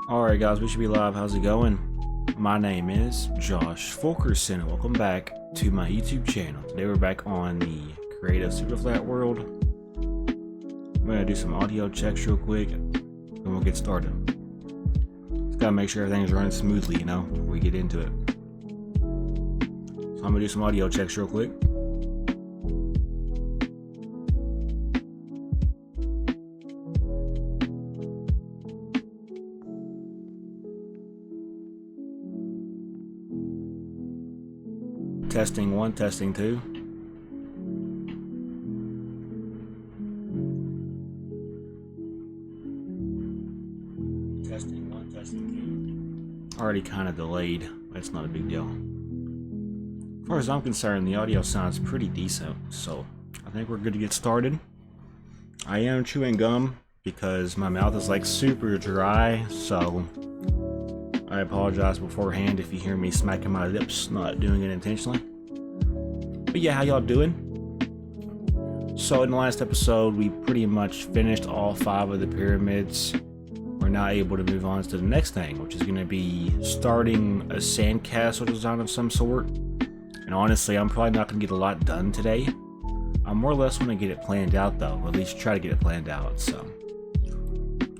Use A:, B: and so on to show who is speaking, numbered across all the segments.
A: Alright guys, we should be live. How's it going? My name is Josh FU7KERS0N's and welcome back to my YouTube channel. Today we're back on the creative super flat world. I'm gonna do some audio checks real quick and we'll get started. Just gotta make sure everything's running smoothly, you know, before we get into it. So I'm gonna do some audio checks real quick. Testing 1, testing 2. Testing 1, testing 2. Already kind of delayed, but it's not a big deal. As far as I'm concerned, the audio sounds pretty decent, so I think we're good to get started. I am chewing gum because my mouth is like super dry, so I apologize beforehand if you hear me smacking my lips, not doing it intentionally. But yeah, how y'all doing? So in the last episode, we pretty much finished all 5 of the pyramids. We're now able to move on to the next thing, which is going to be starting a sandcastle design of some sort. And honestly, I'm probably not going to get a lot done today. I more or less want to get it planned out though, or at least try to get it planned out, so.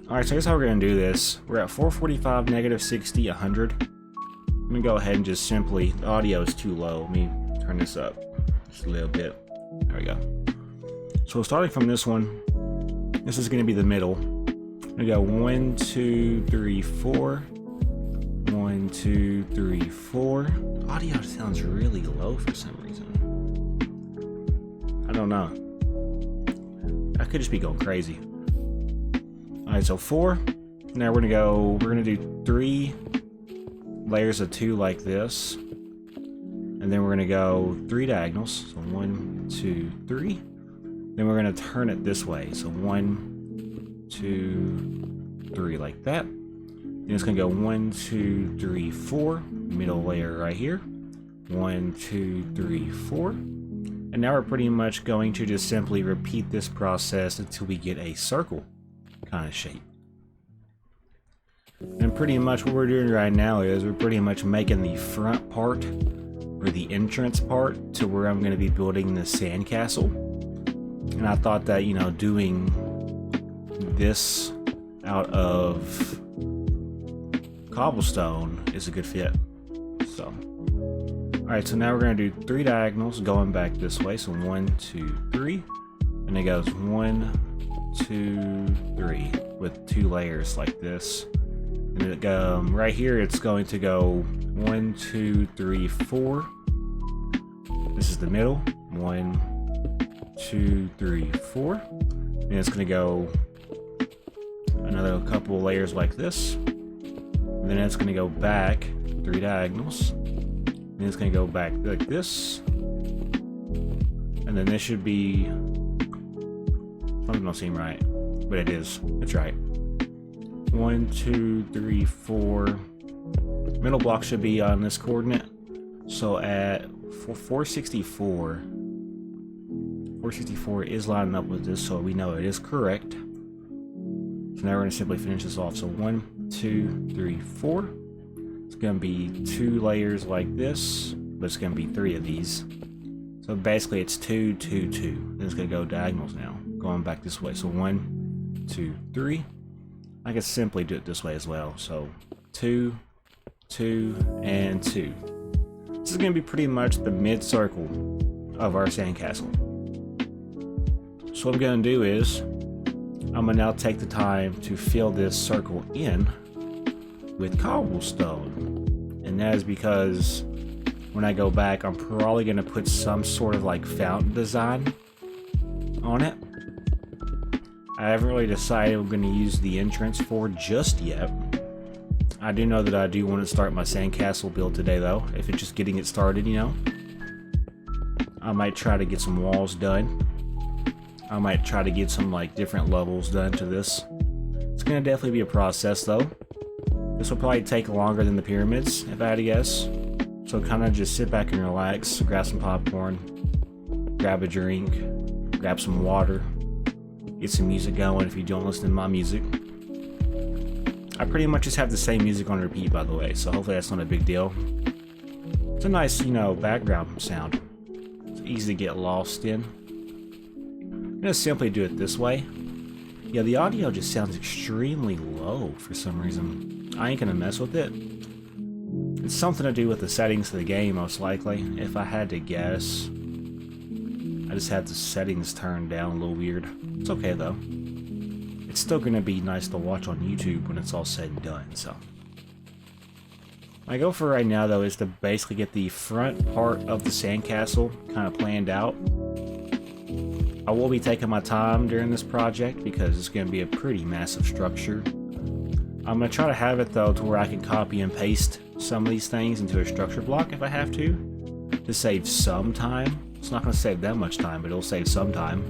A: Alright, so here's how we're going to do this. We're at 445, negative 60, 100. I'm going to go ahead and just simply, the audio is too low. Let me turn this up just a little bit. There we go. So starting from this one, this is going to be the middle. I'm going to go 1, 2, 3, 4. 1, 2, 3, 4. The audio sounds really low for some reason. I don't know. I could just be going crazy. Alright, so 4. Now we're gonna do 3 layers of 2 like this. And then we're gonna go 3 diagonals. So 1, 2, 3. Then we're gonna turn it this way. So 1, 2, 3 like that. Then it's gonna go 1, 2, 3, 4. Middle layer right here. 1, 2, 3, 4. And now we're pretty much going to just simply repeat this process until we get a circle kind of shape. And pretty much what we're doing right now is we're pretty much making the front part, or the entrance part, to where I'm going to be building the sandcastle. And I thought that, you know, doing this out of cobblestone is a good fit. So, alright, so now we're going to do 3 diagonals going back this way. So 1, 2, 3. And it goes 1, 2, 3 with 2 layers like this. And then right here it's going to go 1, 2, 3, 4. This is the middle. 1, 2, 3, 4. And it's going to go another couple layers like this. And then it's going to go back 3 diagonals. And it's going to go back like this. And then this should be, something don't seem right, but it is. It's right. 1, 2, 3, 4. Middle block should be on this coordinate. So at 464, 464 is lining up with this, so we know it is correct. So now we're going to simply finish this off. So 1, 2, 3, 4. It's going to be 2 layers like this, but it's going to be 3 of these. So basically it's 2, 2, 2. Then it's going to go diagonals now, going back this way. So 1, 2, 3. I can simply do it this way as well. So 2, 2, and 2. This is going to be pretty much the mid-circle of our sandcastle. So what I'm going to do is, I'm going to now take the time to fill this circle in with cobblestone. And that is because when I go back, I'm probably going to put some sort of like fountain design on it. I haven't really decided I'm going to use the entrance for just yet. I do know that I do want to start my sandcastle build today though, if it's just getting it started, you know. I might try to get some walls done. I might try to get some like different levels done to this. It's going to definitely be a process though. This will probably take longer than the pyramids, if I had to guess. So kind of just sit back and relax, grab some popcorn, grab a drink, grab some water, get some music going if you don't listen to my music. I I pretty much just have the same music on repeat, by the way, so hopefully that's not a big deal. It's a nice, you know, background sound. It's easy to get lost in. I'm gonna simply do it this way. Yeah, the audio just sounds extremely low for some reason. I ain't gonna mess with it. It's something to do with the settings of the game, most likely. If I had to guess, I just had the settings turned down a little weird. It's okay though. It's still gonna be nice to watch on YouTube when it's all said and done, so. My goal for right now though is to basically get the front part of the sandcastle kind of planned out. I will be taking my time during this project because it's gonna be a pretty massive structure. I'm gonna try to have it though to where I can copy and paste some of these things into a structure block if I have to save some time. It's not gonna save that much time, but it'll save some time.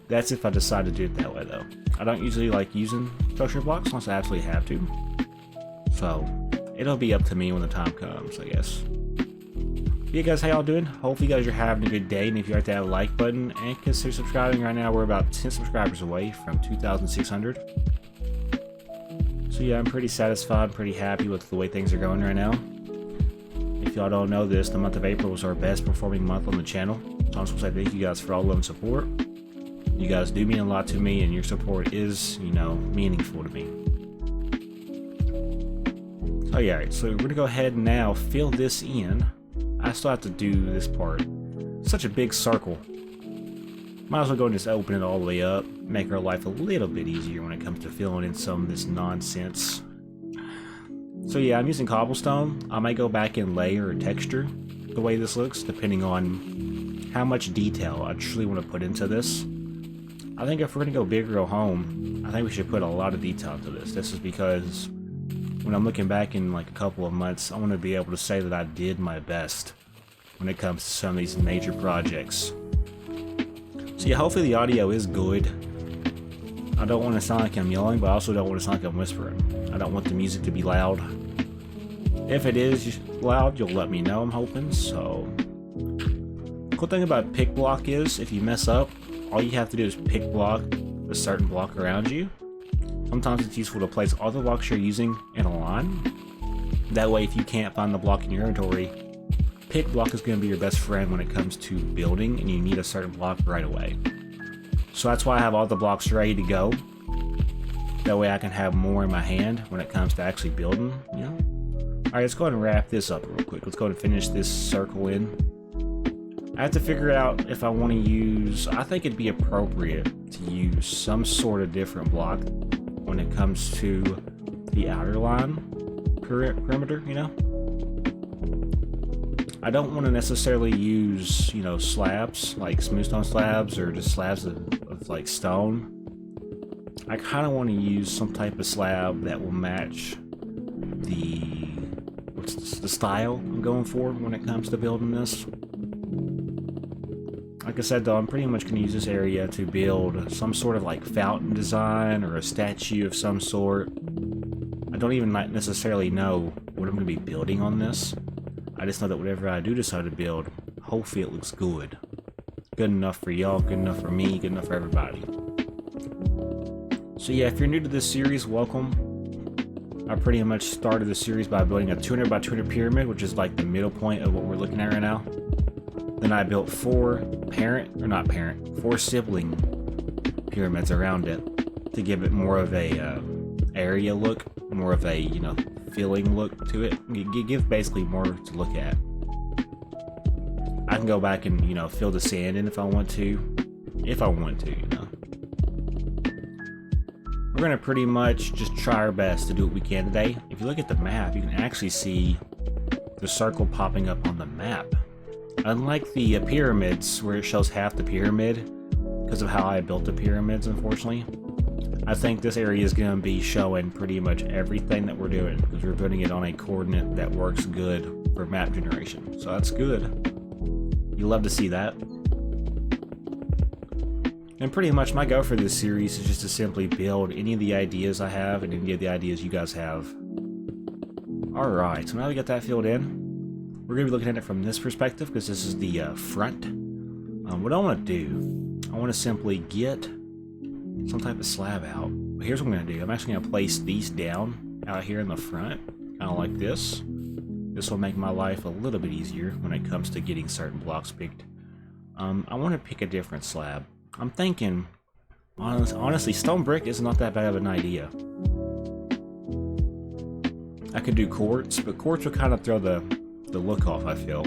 A: That's if I decide to do it that way though. I don't usually like using structure blocks unless I absolutely have to. So, it'll be up to me when the time comes, I guess. But yeah guys, how y'all doing? Hopefully you guys are having a good day, and if you like to hit that like button and consider subscribing. Right now we're about 10 subscribers away from 2,600. So yeah, I'm pretty satisfied, pretty happy with the way things are going right now. If y'all don't know this, the month of April was our best performing month on the channel. So I'm just gonna say thank you guys for all the love and support. You guys do mean a lot to me, and your support is, you know, meaningful to me. Oh yeah, so we're gonna go ahead and now fill this in. I still have to do this part. It's such a big circle. Might as well go and just open it all the way up, make our life a little bit easier when it comes to filling in some of this nonsense. So yeah, I'm using cobblestone. I might go back and layer or texture the way this looks, depending on how much detail I truly want to put into this. I think if we're gonna go big or go home, I think we should put a lot of detail into this. This is because when I'm looking back in like a couple of months, I want to be able to say that I did my best when it comes to some of these major projects. So yeah, hopefully the audio is good. I don't want to sound like I'm yelling, but I also don't want to sound like I'm whispering. I don't want the music to be loud. If it is loud, you'll let me know, I'm hoping. So, cool thing about pick block is, if you mess up, all you have to do is pick block a certain block around you. Sometimes it's useful to place all the blocks you're using in a line. That way, if you can't find the block in your inventory, pick block is going to be your best friend when it comes to building, and you need a certain block right away. So that's why I have all the blocks ready to go. That way I can have more in my hand when it comes to actually building, you know? Alright, let's go ahead and wrap this up real quick. Let's go ahead and finish this circle in. I have to figure out if I want to use... I think it'd be appropriate to use some sort of different block when it comes to the outer line perimeter, you know? I don't want to necessarily use, you know, slabs, like smooth stone slabs, or just slabs of like stone. I kind of want to use some type of slab that will match the style I'm going for when it comes to building this. Like I said though, I'm pretty much going to use this area to build some sort of like fountain design or a statue of some sort. I don't even necessarily know what I'm going to be building on this. I just know that whatever I do decide to build, hopefully it looks good. Good enough for y'all, good enough for me, good enough for everybody. So yeah, if you're new to this series, welcome. I pretty much started the series by building a 200 by 200 pyramid, which is like the middle point of what we're looking at right now. Then I built four sibling pyramids around it to give it more of a area look, more of a, you know, feeling look to it. Give basically more to look at. I can go back and, you know, fill the sand in if I want to, you know. We're gonna pretty much just try our best to do what we can today. If you look at the map, you can actually see the circle popping up on the map. Unlike the pyramids, where it shows half the pyramid, because of how I built the pyramids, unfortunately, I think this area is going to be showing pretty much everything that we're doing, because we're putting it on a coordinate that works good for map generation. So that's good. You love to see that. And pretty much my goal for this series is just to simply build any of the ideas I have and any of the ideas you guys have. Alright, so now we got that filled in. We're going to be looking at it from this perspective, because this is the front. What I want to do, I want to simply get some type of slab out. here's what I'm going to do. I'm actually going to place these down out here in the front, kind of like this. This will make my life a little bit easier when it comes to getting certain blocks picked. I want to pick a different slab. I'm thinking, honestly, stone brick is not that bad of an idea. I could do quartz, but quartz would kind of throw the look off, I feel.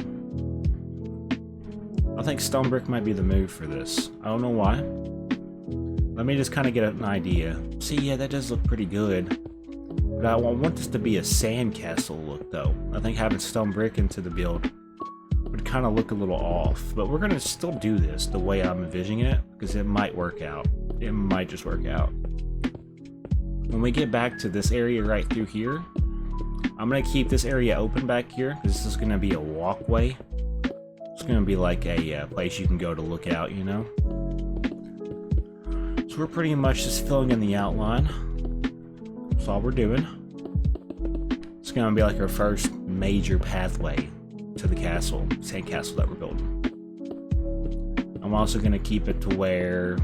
A: I think stone brick might be the move for this. I don't know why. Let me just kind of get an idea. See, yeah, that does look pretty good. But I want this to be a sandcastle look, though. I think having stone brick into the build would kind of look a little off. But we're going to still do this the way I'm envisioning it, because it might work out. It might just work out. When we get back to this area right through here, I'm going to keep this area open back here, because this is going to be a walkway. It's going to be like a place you can go to look out, you know? So we're pretty much just filling in the outline. That's all we're doing. It's going to be like our first major pathway to the castle, sandcastle that we're building. I'm also going to keep it to where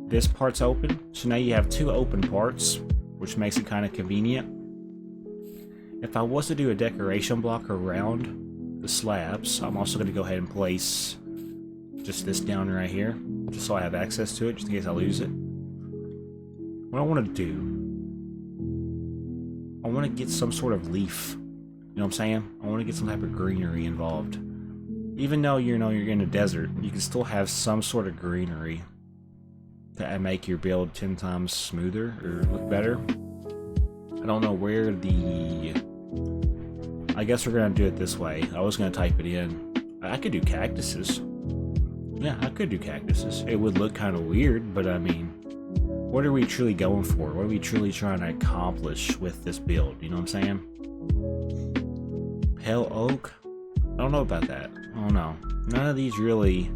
A: this part's open. So now you have two open parts, which makes it kind of convenient. If I was to do a decoration block around the slabs, I'm also going to go ahead and place just this down right here, just so I have access to it, just in case I lose it. What I want to do, I want to get some sort of leaf. You know what I'm saying? I want to get some type of greenery involved. Even though you're in a desert, you can still have some sort of greenery to make your build 10 times smoother or look better. I don't know where I guess we're gonna do it this way. I was gonna type it in. I could do cactuses. Yeah, I could do cactuses. It would look kind of weird, but I mean, what are we truly going for? What are we truly trying to accomplish with this build? You know what I'm saying? Pale oak? I don't know about that. I don't know. None of these really...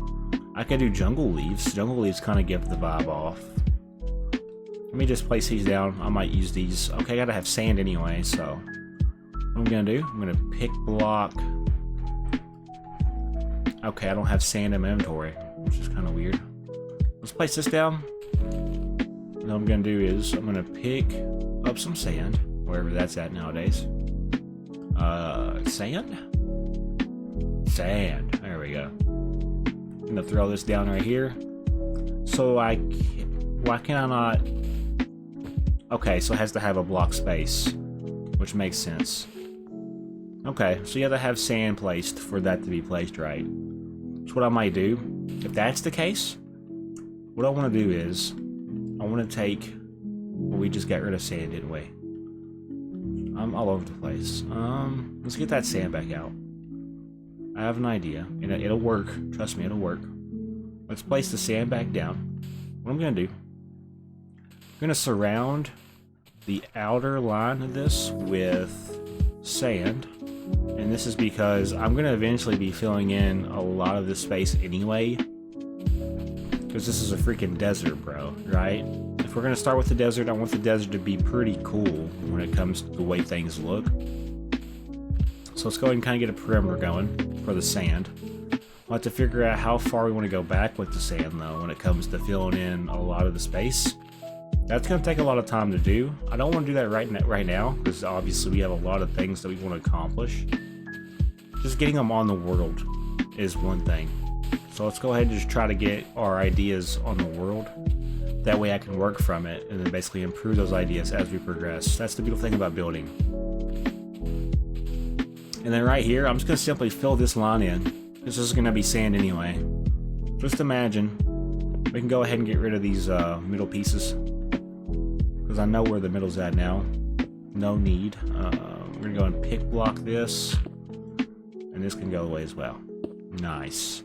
A: I could do jungle leaves. Jungle leaves kind of give the vibe off. Let me just place these down. I might use these. Okay, I gotta have sand anyway, so... What I'm gonna do, I'm gonna pick block. Okay, I don't have sand in my inventory, which is kind of weird. Let's place this down. And what I'm gonna do is, I'm gonna pick up some sand, wherever that's at nowadays. Sand? Sand, there we go. I'm gonna throw this down right here. So why can I not? Okay, so it has to have a block space, which makes sense. Okay, so you have to have sand placed for that to be placed right. So what I might do, if that's the case, what I want to do is, I want to take, well, we just got rid of sand, didn't we? I'm all over the place. Let's get that sand back out. I have an idea, and it'll work. Trust me, it'll work. Let's place the sand back down. What I'm going to do, I'm going to surround the outer line of this with sand. And this is because I'm going to eventually be filling in a lot of this space anyway. Because this is a freaking desert, bro, right? If we're going to start with the desert, I want the desert to be pretty cool when it comes to the way things look. So let's go ahead and kind of get a perimeter going for the sand. We'll have to figure out how far we want to go back with the sand, though, when it comes to filling in a lot of the space. That's going to take a lot of time to do. I don't want to do that right now, because obviously we have a lot of things that we want to accomplish. Just getting them on the world is one thing. So let's go ahead and just try to get our ideas on the world. That way I can work from it and then basically improve those ideas as we progress. That's the beautiful thing about building. And then right here, I'm just going to simply fill this line in. This is going to be sand anyway. Just imagine, we can go ahead and get rid of these middle pieces. Because I know where the middle's at now. No need. We're going to go and pick block this. And this can go away as well. Nice.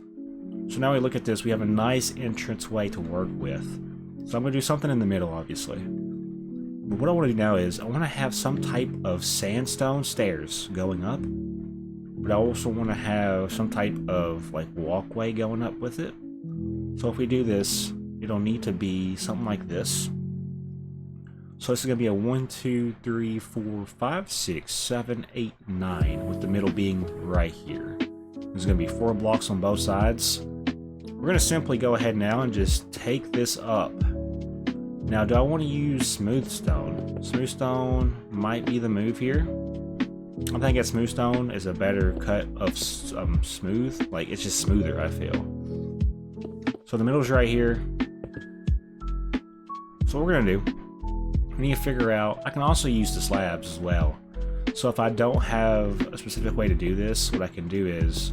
A: So now we look at this, we have a nice entrance way to work with. So I'm going to do something in the middle, obviously. But what I want to do now is, I want to have some type of sandstone stairs going up. But I also want to have some type of like walkway going up with it. So if we do this, it'll need to be something like this. So this is going to be a 1, 2, 3, 4, 5, 6, 7, 8, 9, with the middle being right here. There's going to be 4 blocks on both sides. We're going to simply go ahead now and just take this up Now, do I want to use smooth stone? Smooth stone might be the move here. I think that smooth stone is a better cut of smooth. Like, it's just smoother, I feel. So the middle's right here. So what we're gonna do, we need to figure out, I can also use the slabs as well. So if I don't have a specific way to do this, what I can do is,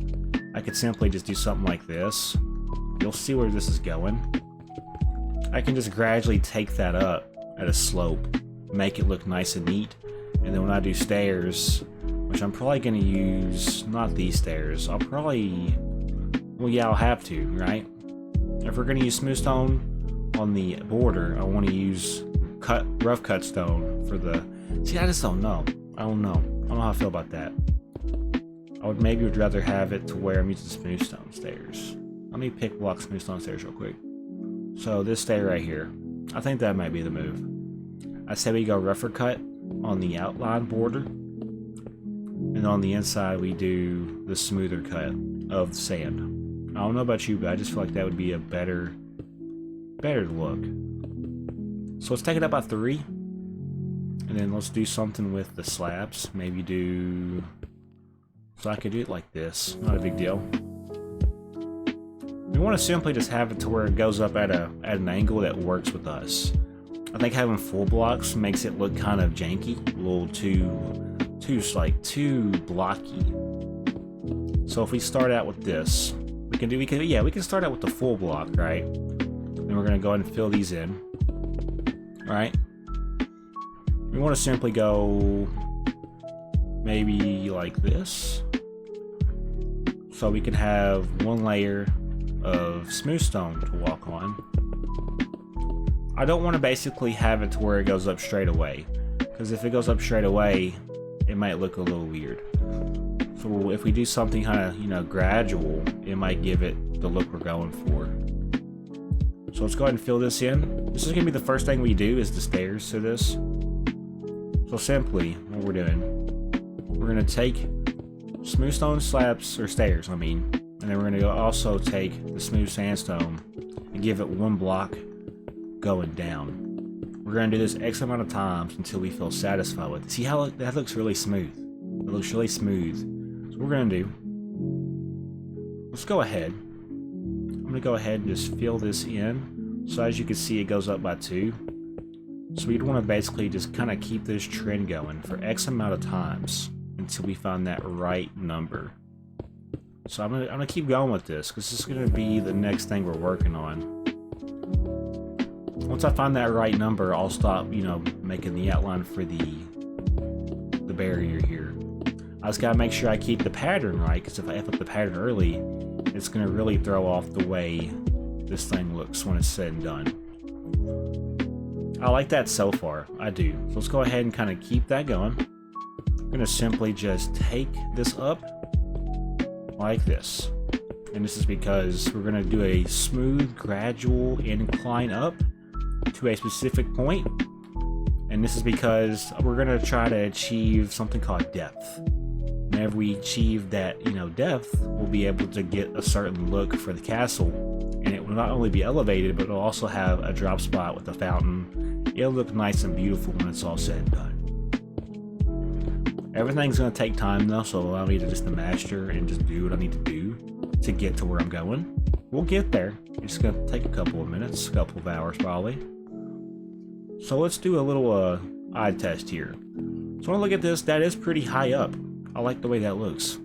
A: I could simply just do something like this. You'll see where this is going. I can just gradually take that up at a slope, make it look nice and neat, and then when I do stairs, which I'm probably going to use, not these stairs, I'll probably, well yeah, I'll have to, right? If we're going to use smooth stone on the border, I want to use rough cut stone for the, see, I just don't know. I don't know how I feel about that. I would rather have it to where I'm using smooth stone stairs. Let me pick block smooth stone stairs real quick. So this stair right here, I think that might be the move. I say we go rougher cut on the outline border, and on the inside we do the smoother cut of the sand. I don't know about you, but I just feel like that would be a better look. So let's take it up by 3, and then let's do something with the slabs. Maybe do, so I could do it like this, not a big deal. We want to simply just have it to where it goes up at an angle that works with us. I think having full blocks makes it look kind of janky, a little too blocky. So if we start out with this, we can start out with the full block, right? Then we're gonna go ahead and fill these in. Alright. We want to simply go maybe like this. So we can have one layer of smooth stone to walk on. I don't want to basically have it to where it goes up straight away, because if it goes up straight away, it might look a little weird. So if we do something kind of, you know, gradual, it might give it the look we're going for. So let's go ahead and fill this in. This is going to be the first thing we do, is the stairs to this. So simply, what we're doing, we're going to take smooth stone slabs, or stairs, I mean, and then we're going to also take the smooth sandstone and give it 1 block going down. We're going to do this X amount of times until we feel satisfied with it. See how that looks really smooth? It looks really smooth. So what we're going to do, let's go ahead. I'm going to go ahead and just fill this in. So as you can see, it goes up by 2. So we'd want to basically just kind of keep this trend going for X amount of times until we find that right number. So I'm gonna keep going with this, because this is gonna be the next thing we're working on. Once I find that right number, I'll stop, you know, making the outline for the barrier here. I just gotta make sure I keep the pattern right, because if I F up the pattern early, it's gonna really throw off the way this thing looks when it's said and done. I like that so far, I do. So let's go ahead and kind of keep that going. I'm gonna simply just take this up like this, and this is because we're going to do a smooth gradual incline up to a specific point, and this is because we're going to try to achieve something called depth. Whenever we achieve that, you know, depth, we'll be able to get a certain look for the castle, and it will not only be elevated, but it'll also have a drop spot with a fountain. It'll look nice and beautiful when it's all said and done. Everything's going to take time though, so allow me to just master and just do what I need to do to get to where I'm going. We'll get there. It's going to take a couple of minutes, a couple of hours probably. So let's do a little eye test here. So when I look at this, that is pretty high up. I like the way that looks.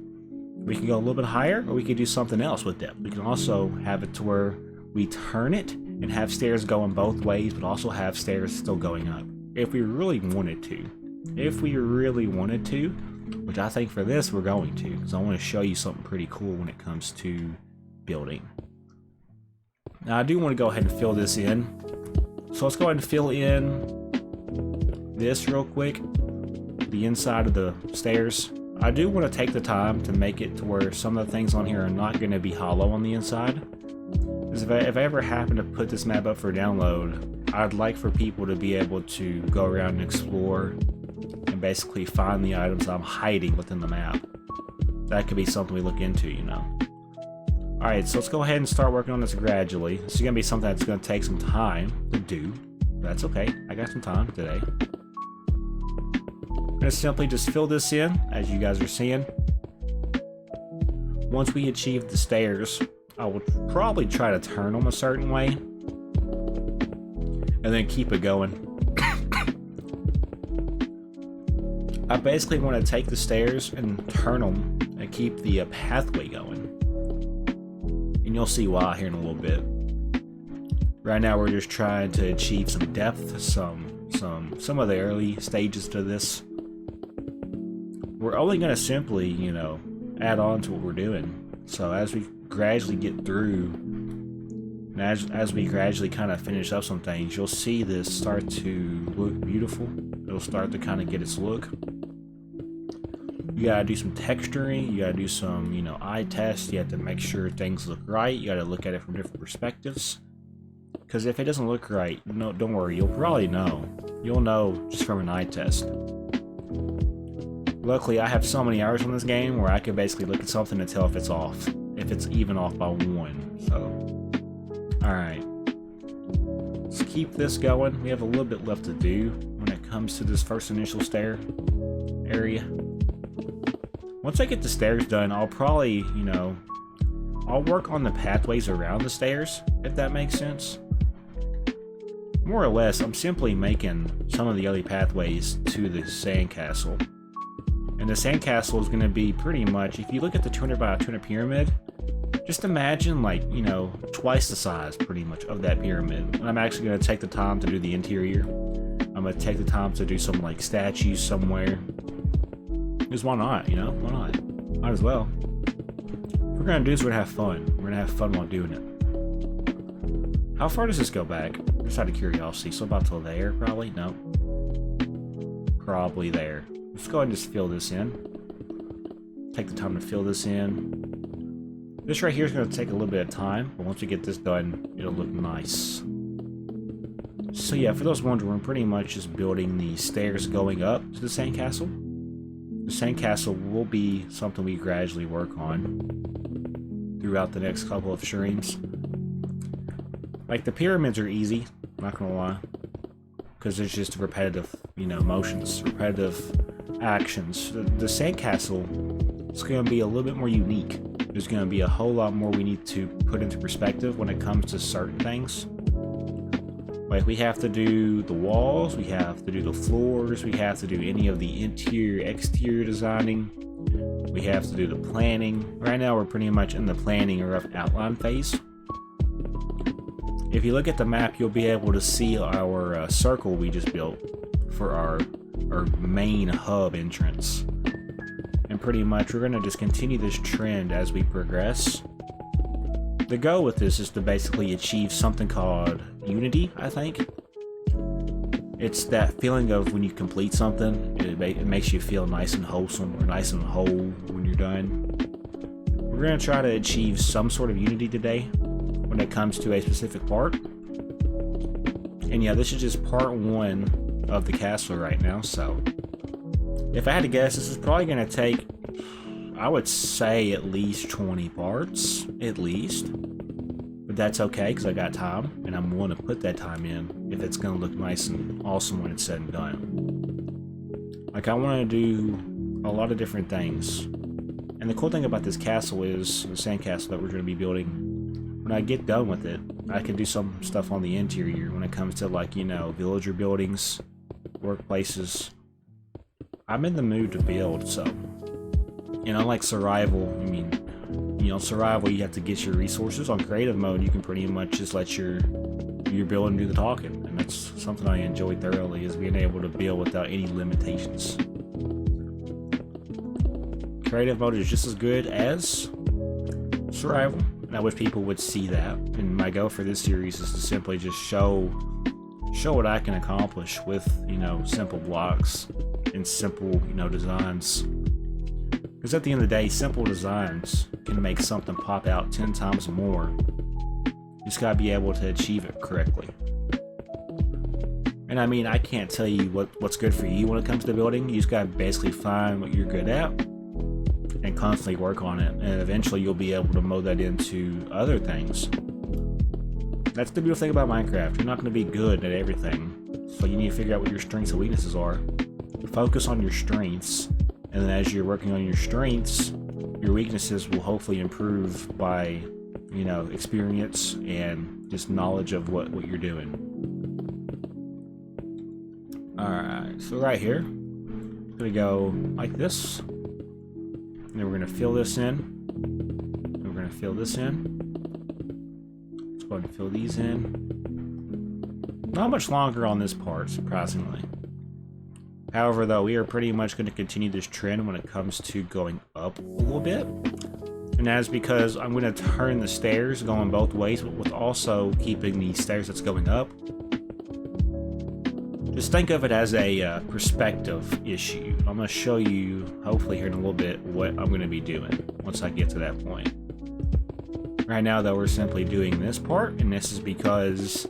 A: We can go a little bit higher, or we could do something else with that. We can also have it to where we turn it and have stairs going both ways, but also have stairs still going up. If we really wanted to. If we really wanted to, which I think for this we're going to, because I want to show you something pretty cool when it comes to building. Now I do want to go ahead and fill this in. So let's go ahead and fill in this real quick, the inside of the stairs. I do want to take the time to make it to where some of the things on here are not going to be hollow on the inside. Because if I ever happen to put this map up for download, I'd like for people to be able to go around and explore and basically find the items I'm hiding within the map. That could be something we look into, you know. Alright, so let's go ahead and start working on this gradually. This is going to be something that's going to take some time to do. That's okay. I got some time today. I'm gonna simply just fill this in, as you guys are seeing. Once we achieve the stairs, I will probably try to turn them a certain way, and then keep it going. I basically want to take the stairs and turn them and keep the pathway going. And you'll see why here in a little bit. Right now we're just trying to achieve some depth, some of the early stages to this. We're only going to simply, you know, add on to what we're doing. So as we gradually get through, and as we gradually kind of finish up some things, you'll see this start to look beautiful. It'll start to kind of get its look. You gotta do some texturing, you gotta do some, you know, eye tests, you have to make sure things look right, you gotta look at it from different perspectives. Because if it doesn't look right, no, don't worry, you'll probably know. You'll know just from an eye test. Luckily, I have so many hours on this game where I can basically look at something and tell if it's off. If it's even off by 1. So, alright. Let's keep this going. We have a little bit left to do when it comes to this first initial stair area. Once I get the stairs done, I'll probably, you know, I'll work on the pathways around the stairs, if that makes sense. More or less, I'm simply making some of the early pathways to the sandcastle. And the sandcastle is going to be pretty much, if you look at the 200 by 200 pyramid, just imagine like, you know, twice the size pretty much of that pyramid. And I'm actually going to take the time to do the interior. I'm going to take the time to do some like statues somewhere. Because why not, you know? Why not? Might as well. What we're going to do is we're going to have fun. We're going to have fun while doing it. How far does this go back? Just out of curiosity. So about till there, probably? No. Probably there. Let's go ahead and just fill this in. Take the time to fill this in. This right here is going to take a little bit of time, but once we get this done, it'll look nice. So yeah, for those wondering, we're pretty much just building the stairs going up to the sandcastle. The sandcastle will be something we gradually work on throughout the next couple of streams. Like, the pyramids are easy, I'm not gonna lie, because there's just repetitive, you know, motions, repetitive actions. The sandcastle is going to be a little bit more unique. There's going to be a whole lot more we need to put into perspective when it comes to certain things. Like, we have to do the walls, we have to do the floors, we have to do any of the interior, exterior designing, we have to do the planning. Right now we're pretty much in the planning or rough outline phase. If you look at the map, you'll be able to see our circle we just built for our main hub entrance. And pretty much we're going to just continue this trend as we progress. The goal with this is to basically achieve something called unity, I think. It's that feeling of when you complete something, it makes you feel nice and wholesome, or nice and whole when you're done. We're going to try to achieve some sort of unity today when it comes to a specific part. And yeah, this is just part 1 of the castle right now, so if I had to guess, this is probably going to take, I would say, at least 20 parts, at least. But that's okay, because I got time, and I'm willing to put that time in if it's going to look nice and awesome when it's said and done. Like, I want to do a lot of different things. And the cool thing about this castle is, the sandcastle that we're going to be building, when I get done with it, I can do some stuff on the interior when it comes to, like, you know, villager buildings, workplaces. I'm in the mood to build, so. And unlike survival, I mean, you know, survival, you have to get your resources. On creative mode, you can pretty much just let your building do the talking. And that's something I enjoy thoroughly, is being able to build without any limitations. Creative mode is just as good as survival, and I wish people would see that. And my goal for this series is to simply just show what I can accomplish with, you know, simple blocks and simple, you know, designs. Because at the end of the day, simple designs can make something pop out 10 times more. You just gotta be able to achieve it correctly. And I mean, I can't tell you what's good for you when it comes to building. You just gotta basically find what you're good at and constantly work on it. And eventually you'll be able to mold that into other things. That's the beautiful thing about Minecraft. You're not going to be good at everything. So you need to figure out what your strengths and weaknesses are. Focus on your strengths. And then as you're working on your strengths, your weaknesses will hopefully improve by, you know, experience and just knowledge of what you're doing. Alright, so right here, I'm going to go like this. And then we're going to fill this in. And we're going to fill this in. Let's go ahead and fill these in. Not much longer on this part, surprisingly. However, though, we are pretty much going to continue this trend when it comes to going up a little bit. And that is because I'm going to turn the stairs going both ways, but with also keeping the stairs that's going up. Just think of it as a perspective issue. I'm going to show you, hopefully here in a little bit, what I'm going to be doing once I get to that point. Right now, though, we're simply doing this part, and this is because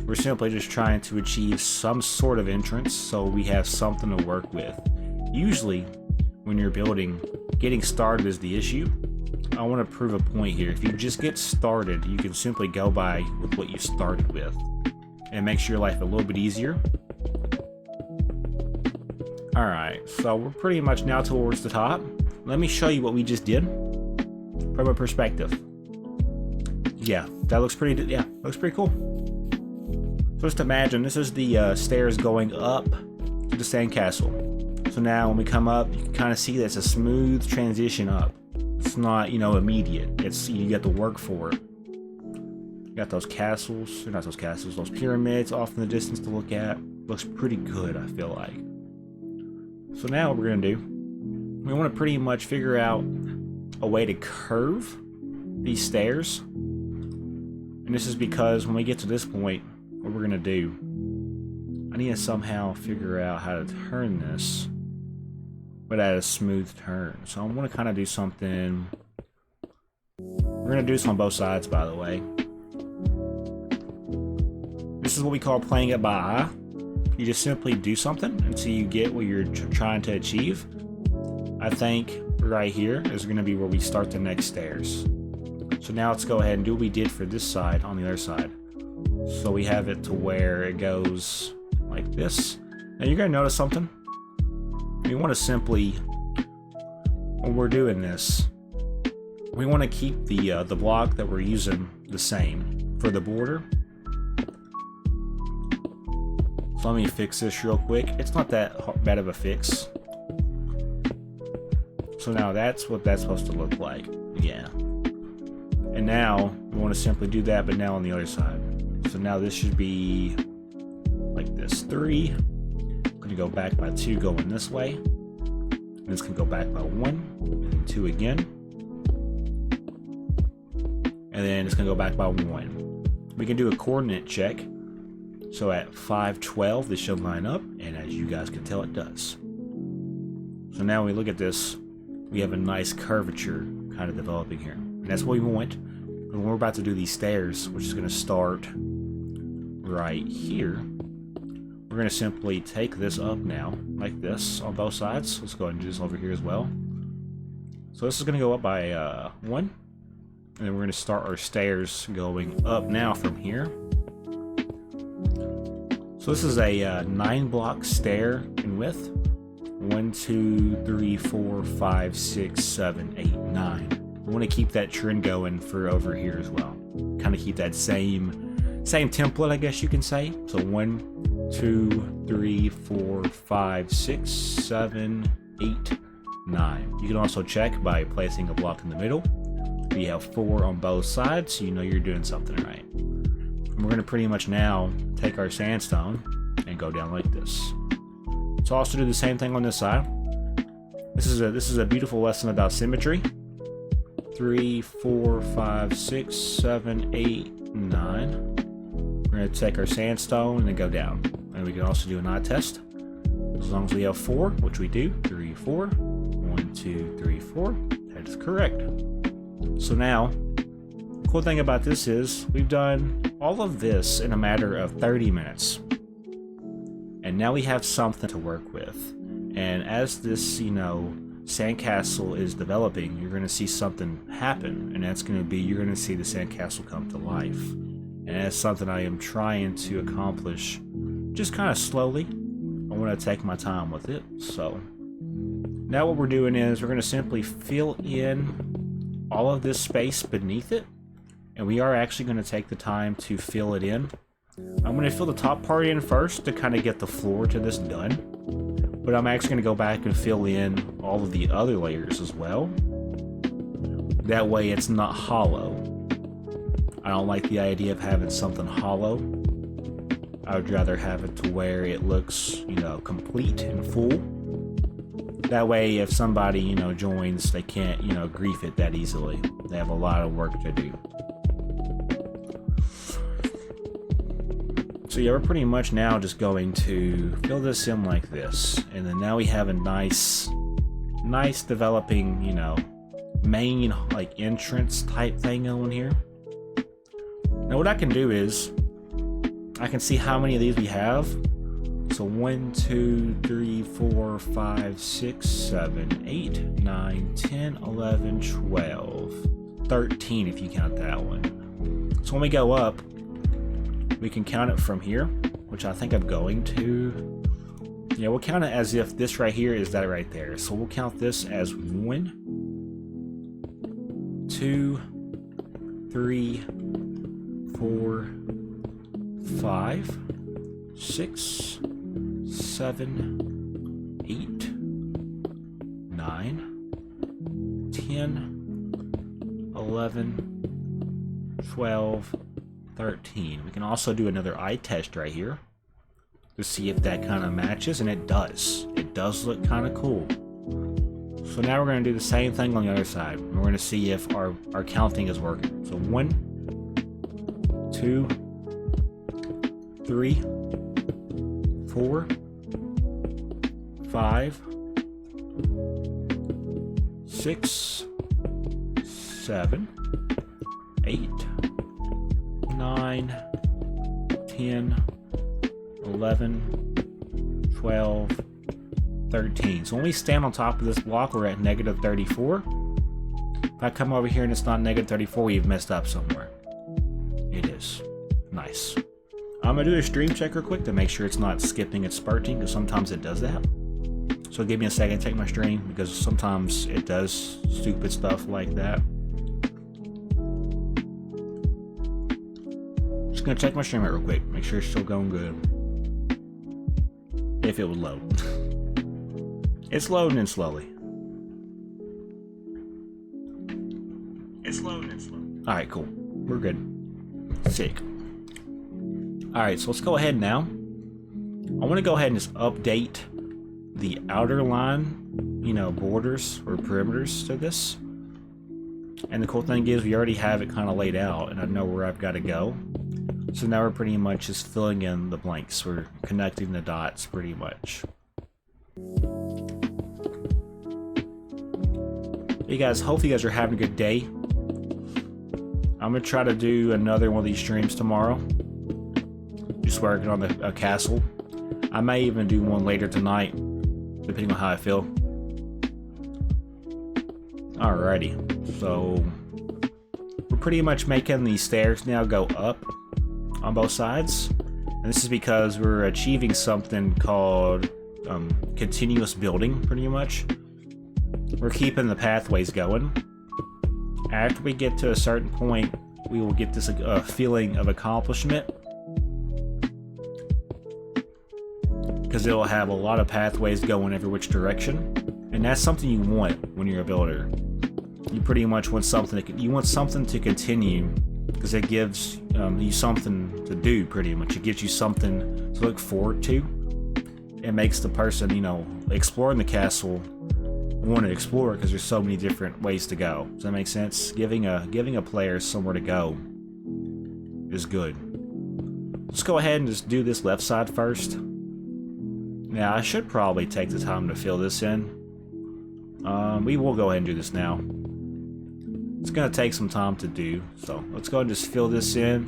A: we're simply just trying to achieve some sort of entrance so we have something to work with. Usually, when you're building, getting started is the issue. I want to prove a point here. If you just get started, you can simply go by with what you started with. And it makes your life a little bit easier. Alright, so we're pretty much now towards the top. Let me show you what we just did from a perspective. Yeah, that looks pretty, looks pretty cool. So just imagine, this is the stairs going up to the sandcastle. So now when we come up, you can kind of see that it's a smooth transition up. It's not, you know, immediate. It's, you got to work for it. You got those castles, or not those castles, those pyramids off in the distance to look at. Looks pretty good, I feel like. So now what we're going to do, we want to pretty much figure out a way to curve these stairs. And this is because when we get to this point, what we're going to do, I need to somehow figure out how to turn this, but at a smooth turn. So I'm going to kind of do something, we're going to do this on both sides, by the way. This is what we call playing it by eye. You just simply do something until you get what you're trying to achieve. I think right here is going to be where we start the next stairs. So now let's go ahead and do what we did for this side on the other side. So we have it to where it goes like this. Now you're going to notice something. We want to simply, when we're doing this, we want to keep the block that we're using the same for the border. So let me fix this real quick. It's not that bad of a fix. So now that's what that's supposed to look like. Yeah. And now we want to simply do that, but now on the other side. So now this should be like this. 3. I'm going to go back by 2 going this way. And this can go back by 1. And then 2 again. And then it's going to go back by 1. We can do a coordinate check. So at 512, this should line up, and as you guys can tell, it does. So now when we look at this, we have a nice curvature kind of developing here. And that's what we want. When we're about to do these stairs, which is going to start right here, we're going to simply take this up now, like this, on both sides. Let's go ahead and do this over here as well. So this is going to go up by 1, and then we're going to start our stairs going up now from here. So this is a 9-block stair in width. 1, 2, 3, 4, 5, 6, 7, 8, 9. We want to keep that trend going for over here as well. Kind of keep that same template, I guess you can say. So 1, 2, 3, 4, 5, 6, 7, 8, 9. You can also check by placing a block in the middle. We have 4 on both sides, so you know you're doing something right. We're going to pretty much now take our sandstone and go down like this. So also do the same thing on this side. This is a beautiful lesson about symmetry. 3, 4, 5, 6, 7, 8, 9. We're going to take our sandstone and then go down. And we can also do an eye test. As long as we have 4, which we do. 3, 4. 1, 2, 3, 4. That is correct. So now, the cool thing about this is we've done all of this in a matter of 30 minutes. And now we have something to work with. And as this, you know, sandcastle is developing, you're going to see something happen. And that's going to be, you're going to see the sandcastle come to life. and that's something I am trying to accomplish just kind of slowly. I want to take my time with it. So now what we're doing is we're going to simply fill in all of this space beneath it, and we are actually going to take the time to fill it in. I'm going to fill the top part in first to kind of get the floor to this done, but I'm actually going to go back and fill in all of the other layers as well. That way it's not hollow. I don't like the idea of having something hollow. I would rather have it to where it looks, you know, complete and full. That way if somebody, you know, joins, they can't, you know, grief it that easily. They have a lot of work to do. So yeah, we're pretty much now just going to fill this in like this. And then now we have a nice developing, you know, main like entrance type thing going here. Now what I can do is I can see how many of these we have. So 1, 2, 3, 4, 5, 6, 7, 8, 9, 10, 11, 12, 13 if you count that one. So when we go up, we can count it from here, which I think I'm going to. Yeah, we'll count it as if this right here is that right there. So we'll count this as 1, 2, 3, 4, 5, 6, 7, 8, 9, 10, 11, 12, 13. We can also do another eye test right here to see if that kind of matches, and it does. It does look kind of cool. So now we're going to do the same thing on the other side. We're going to see if our counting is working. So 1, 2, 3, 4, 5, 6, 7, 8, 9, 10, 11, 12, 13. So when we stand on top of this block, we're at -34. If I come over here and it's not -34, we've messed up somewhere. It is. Nice. I'm going to do a stream check real quick to make sure it's not skipping and spurting, because sometimes it does that. So give me a second to check my stream, because sometimes it does stupid stuff like that. Just going to check my stream out real quick, make sure it's still going good. If it would load. It's loading in slowly. It's loading in slowly. Alright, cool. We're good. Sick. Alright, so let's go ahead now. I want to go ahead and just update the outer line, you know, borders or perimeters to this. And the cool thing is we already have it kind of laid out, and I know where I've got to go. So now we're pretty much just filling in the blanks. We're connecting the dots pretty much. Hey guys, hope you guys are having a good day. I'm going to try to do another one of these streams tomorrow. Just working on a castle. I may even do one later tonight, depending on how I feel. Alrighty, so we're pretty much making these stairs now go up on both sides. And this is because we're achieving something called continuous building, pretty much. We're keeping the pathways going. After we get to a certain point, we will get this feeling of accomplishment, because it will have a lot of pathways going every which direction, and that's something you want when you're a builder. You pretty much want something to continue, because it gives you something to do. Pretty much, it gives you something to look forward to. It makes the person, you know, exploring the castle want to explore, because there's so many different ways to go. Does that make sense? Giving a player somewhere to go is good. Let's go ahead and just do this left side first. Now I should probably take the time to fill this in. We will go ahead and do this now. It's gonna take some time to do, so let's go ahead and just fill this in.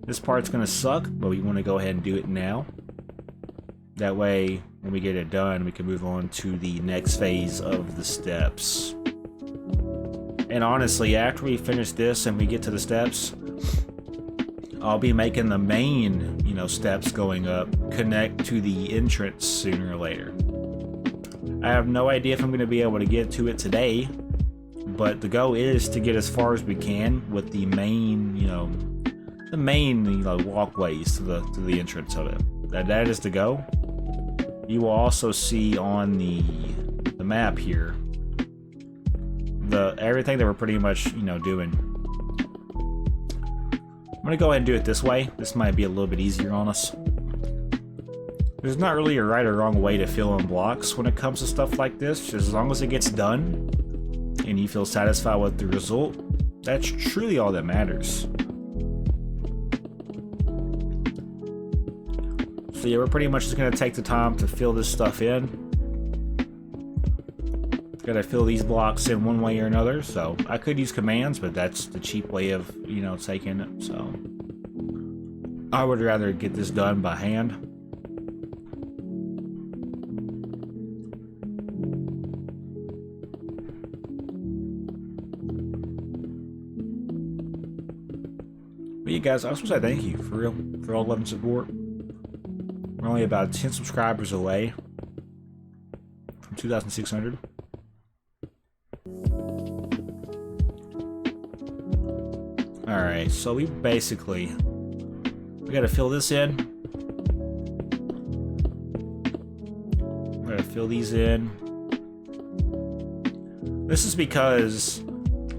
A: This part's gonna suck, but we want to go ahead and do it now. That way, when we get it done, we can move on to the next phase of the steps. And honestly, after we finish this and we get to the steps, I'll be making the main, you know, steps going up connect to the entrance sooner or later. I have no idea if I'm going to be able to get to it today, but the goal is to get as far as we can with the main, you know, walkways to the entrance of it. That is the goal. You will also see on the map here everything that we're pretty much, you know, doing. I'm gonna go ahead and do it this way. This might be a little bit easier on us. There's not really a right or wrong way to fill in blocks when it comes to stuff like this. Just as long as it gets done and you feel satisfied with the result, that's truly all that matters. So yeah, we're pretty much just gonna take the time to fill this stuff in. Gotta fill these blocks in one way or another, so I could use commands, but that's the cheap way of, you know, taking it, so I would rather get this done by hand. But yeah, guys, I was supposed to say thank you, for real, for all love and support. We're only about 10 subscribers away from 2,600. Alright, so we gotta fill this in. We're gonna fill these in. This is because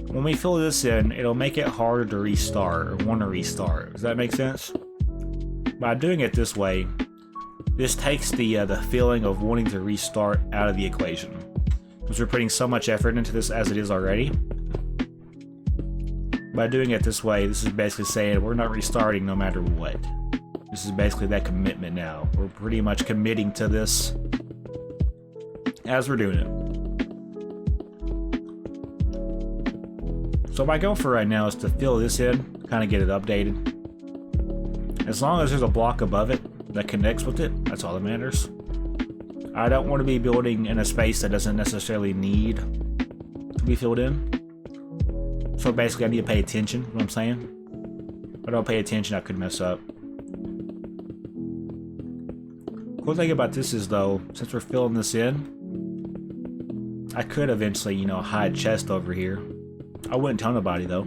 A: when we fill this in, it'll make it harder to restart or want to restart. Does that make sense? By doing it this way, this takes the feeling of wanting to restart out of the equation. Because we're putting so much effort into this as it is already. By doing it this way, this is basically saying we're not restarting no matter what. This is basically that commitment now. We're pretty much committing to this as we're doing it. So my goal for right now is to fill this in, kind of get it updated. As long as there's a block above it that connects with it, that's all that matters. I don't want to be building in a space that doesn't necessarily need to be filled in. So basically I need to pay attention, you know what I'm saying? If I don't pay attention, I could mess up. Cool thing about this is though, since we're filling this in, I could eventually, you know, hide chest over here. I wouldn't tell nobody though.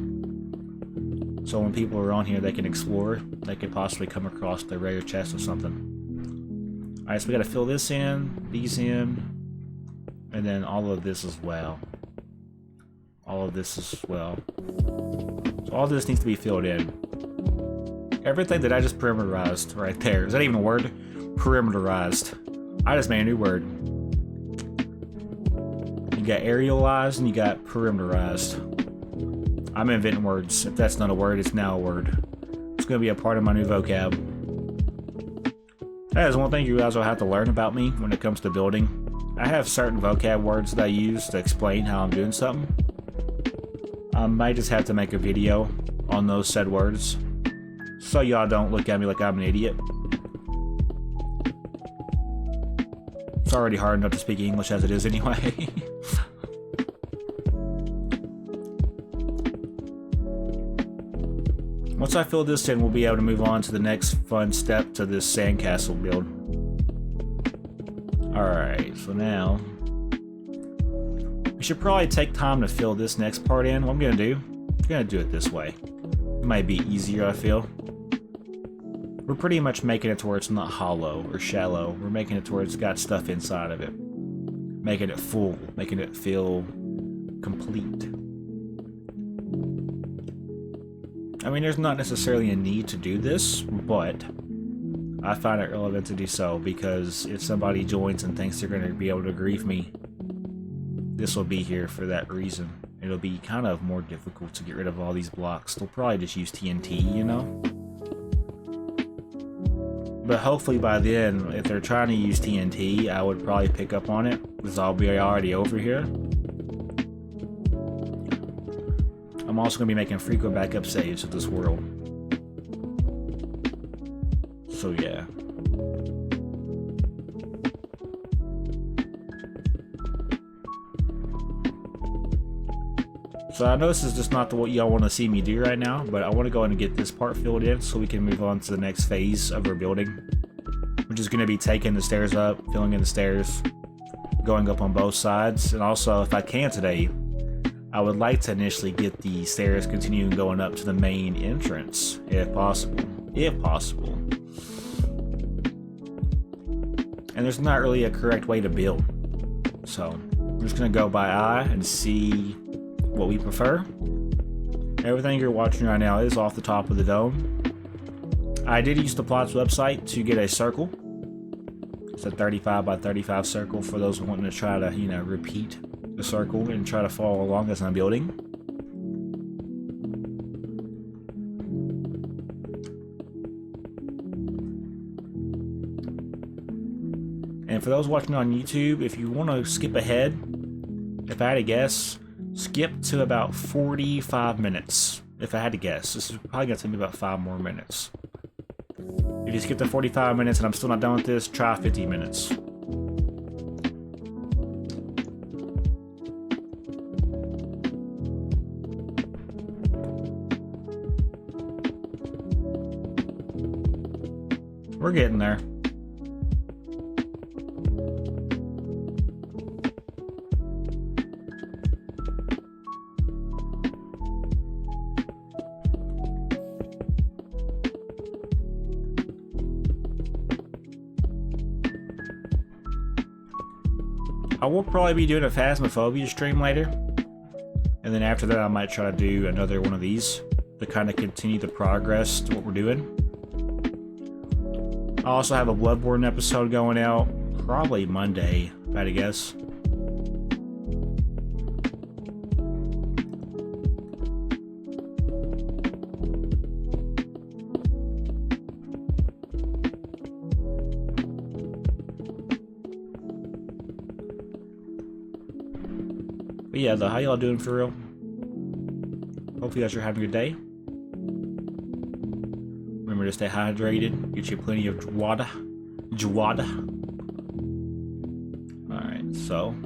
A: So when people are on here, they can explore. They could possibly come across the rare chest or something. Alright, so we gotta fill this in, these in, and then all of this as well. All of this as well. So all this needs to be filled in. Everything that I just perimeterized right there. Is that even a word? Perimeterized. I just made a new word. You got aerialized and you got perimeterized. I'm inventing words. If that's not a word, it's now a word. It's going to be a part of my new vocab. That is one thing you guys will have to learn about me when it comes to building. I have certain vocab words that I use to explain how I'm doing something. I might just have to make a video on those said words, so y'all don't look at me like I'm an idiot. It's already hard enough to speak English as it is anyway. Once I fill this in, we'll be able to move on to the next fun step to this sandcastle build. Alright, so now we should probably take time to fill this next part in. What I'm gonna do, I'm gonna do it this way. It might be easier, I feel. We're pretty much making it to where it's not hollow or shallow. We're making it to where it's got stuff inside of it. Making it full, making it feel complete. I mean, there's not necessarily a need to do this, but I find it relevant to do so because if somebody joins and thinks they're going to be able to grief me, this will be here for that reason. It'll be kind of more difficult to get rid of all these blocks. They'll probably just use TNT, you know? But hopefully by then, if they're trying to use TNT, I would probably pick up on it because I'll be already over here. I'm also going to be making frequent backup saves of this world. So yeah. So I know this is just not what y'all want to see me do right now, but I want to go ahead and get this part filled in so we can move on to the next phase of our building, which is going to be taking the stairs up, filling in the stairs, going up on both sides, and also, if I can today, I would like to initially get the stairs continuing going up to the main entrance, if possible. If possible. And there's not really a correct way to build, so I'm just going to go by eye and see what we prefer. Everything you're watching right now is off the top of the dome. I did use the Plots website to get a circle. It's a 35 by 35 circle for those wanting to try to, you know, repeat the circle and try to follow along as I'm building. And for those watching on YouTube, if you want to skip ahead, if I had to guess, skip to about 45 minutes. If I had to guess, this is probably going to take me about 5 more minutes. If you skip to 45 minutes and I'm still not done with this, try 50 minutes. We're getting there. I will probably be doing a Phasmophobia stream later, and then after that I might try to do another one of these to kind of continue the progress to what we're doing. I also have a Bloodborne episode going out probably Monday, if I had to guess. But yeah, though, how y'all doing for real? Hopefully you guys are having a good day. Remember to stay hydrated, get you plenty of water. Alright, so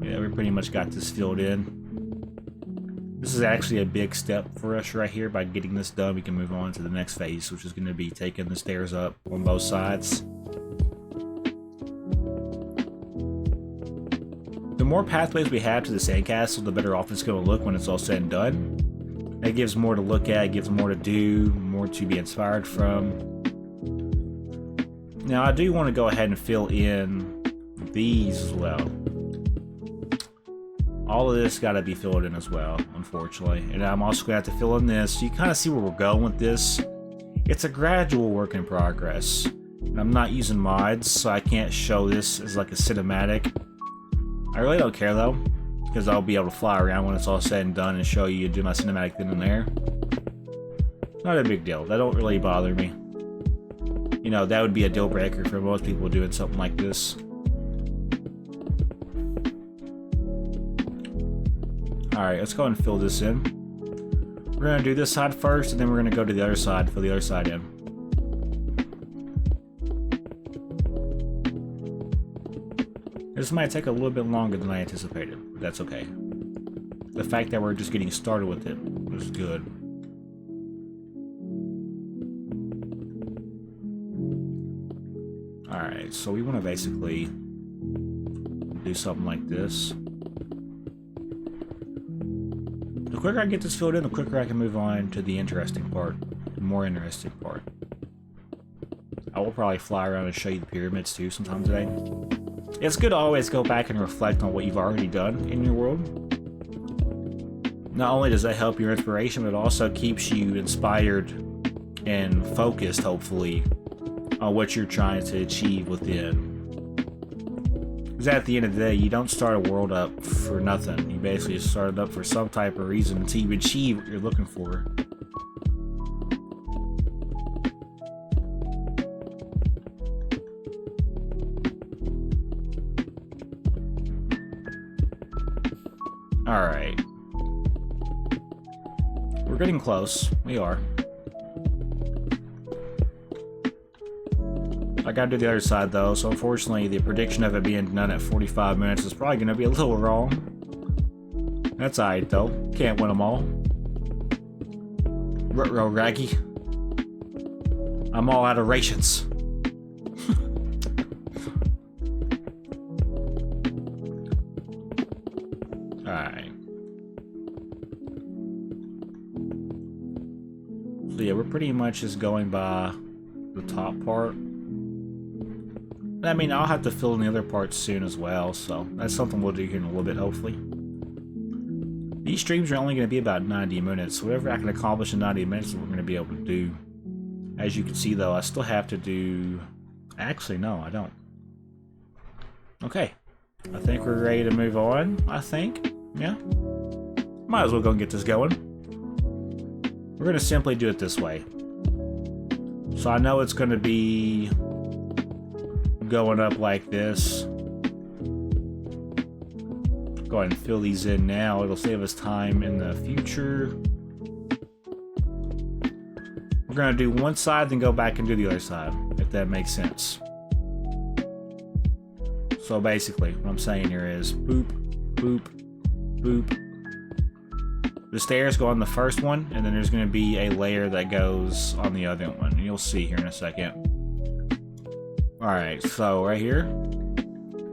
A: yeah, we pretty much got this filled in. This is actually a big step for us right here. By getting this done, we can move on to the next phase, which is going to be taking the stairs up on both sides. The more pathways we have to the sandcastle, the better off it's going to look when it's all said and done. It gives more to look at, it gives more to do, more to be inspired from. Now, I do want to go ahead and fill in these as well. All of this got to be filled in as well, unfortunately. And I'm also going to have to fill in this, so you kind of see where we're going with this. It's a gradual work in progress. And I'm not using mods, so I can't show this as like a cinematic. I really don't care though, because I'll be able to fly around when it's all said and done and show you and do my cinematic then and there. Not a big deal. That don't really bother me. You know, that would be a deal breaker for most people doing something like this. Alright, let's go ahead and fill this in. We're going to do this side first, and then we're going to go to the other side, fill the other side in. This might take a little bit longer than I anticipated, but that's okay. The fact that we're just getting started with it was good. Alright, so we want to basically do something like this. The quicker I get this filled in, the quicker I can move on to the interesting part, the more interesting part. I will probably fly around and show you the pyramids too sometime today. It's good to always go back and reflect on what you've already done in your world. Not only does that help your inspiration, but it also keeps you inspired and focused, hopefully, on what you're trying to achieve within. Because at the end of the day, you don't start a world up for nothing. You basically start it up for some type of reason until you achieve what you're looking for. Alright. We're getting close. We are. I gotta do the other side though, so unfortunately the prediction of it being done at 45 minutes is probably gonna be a little wrong. That's alright though. Can't win them all. Ruh-roh, Raggy. I'm all out of rations. Alright. So yeah, we're pretty much just going by the top part. I mean, I'll have to fill in the other parts soon as well, so that's something we'll do here in a little bit, hopefully. These streams are only going to be about 90 minutes, so whatever I can accomplish in 90 minutes is what we're going to be able to do. As you can see, though, I still have to do... Actually, no, I don't. Okay. I think we're ready to move on, I think. Yeah. Might as well go and get this going. We're going to simply do it this way. So I know it's going to be going up like this. Go ahead and fill these in now. It'll save us time in the future. We're going to do one side, then go back and do the other side, if that makes sense. So basically, what I'm saying here is boop, boop, boop. The stairs go on the first one, and then there's going to be a layer that goes on the other one. You'll see here in a second. Alright, so right here.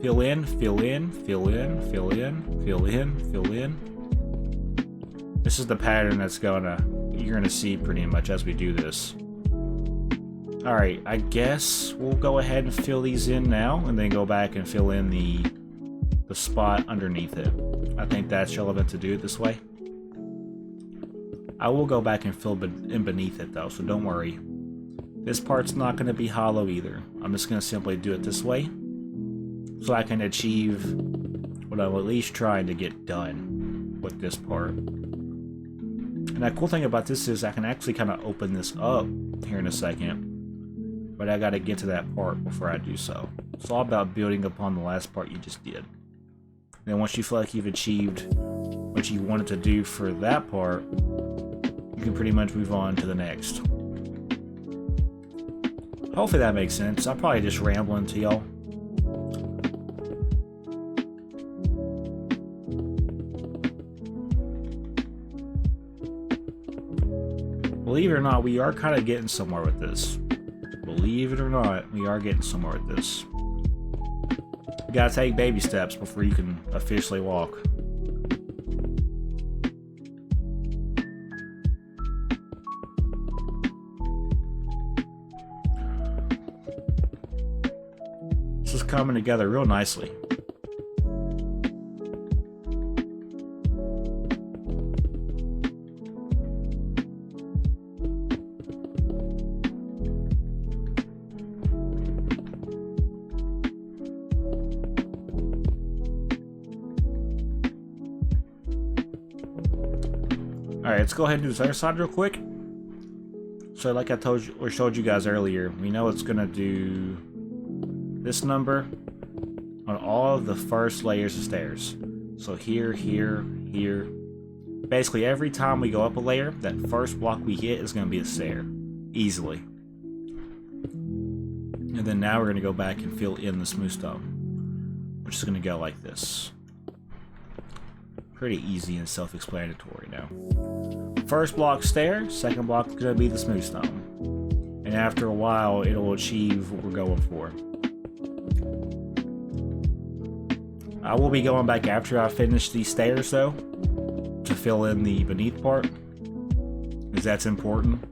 A: Fill in, fill in, fill in, fill in, fill in, fill in. This is the pattern that's you're gonna see pretty much as we do this. Alright, I guess we'll go ahead and fill these in now, and then go back and fill in the spot underneath it. I think that's relevant to do it this way. I will go back and fill in beneath it though, so don't worry. This part's not going to be hollow either. I'm just going to simply do it this way, so I can achieve what I'm at least trying to get done with this part. And the cool thing about this is I can actually kind of open this up here in a second, but I got to get to that part before I do so. It's all about building upon the last part you just did. Then once you feel like you've achieved what you wanted to do for that part, you can pretty much move on to the next. Hopefully that makes sense. I'm probably just rambling to y'all. Believe it or not, we are kind of getting somewhere with this. Believe it or not, we are getting somewhere with this. You gotta take baby steps before you can officially walk. This is coming together real nicely. Alright, let's go ahead and do this other side real quick. So like I told you or showed you guys earlier, we know it's gonna do this number on all of the first layers of stairs. So here, here, here. Basically every time we go up a layer, that first block we hit is gonna be a stair. Easily. And then now we're gonna go back and fill in the smooth stone, which is gonna go like this. Pretty easy and self-explanatory now. First block stair, second block is going to be the smooth stone. And after a while, it'll achieve what we're going for. I will be going back after I finish these stairs though, to fill in the beneath part, because that's important.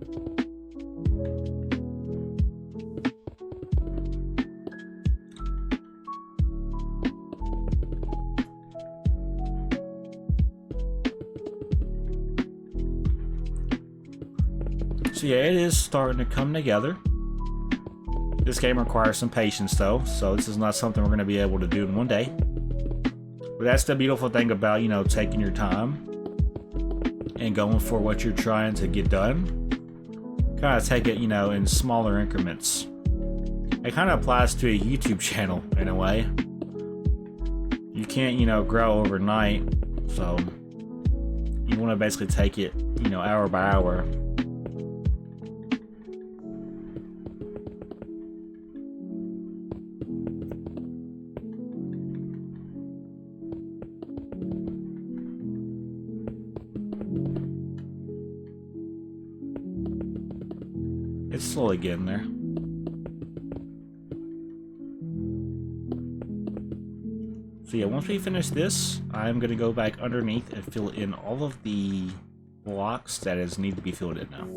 A: So yeah, it is starting to come together. This game requires some patience though, so this is not something we're going to be able to do in one day. But that's the beautiful thing about, you know, taking your time and going for what you're trying to get done. Kind of take it, you know, in smaller increments. It kind of applies to a YouTube channel in a way. You can't, you know, grow overnight, so you want to basically take it, you know, hour by hour. It's slowly getting there. So yeah, once we finish this, I'm going to go back underneath and fill in all of the blocks that need to be filled in now.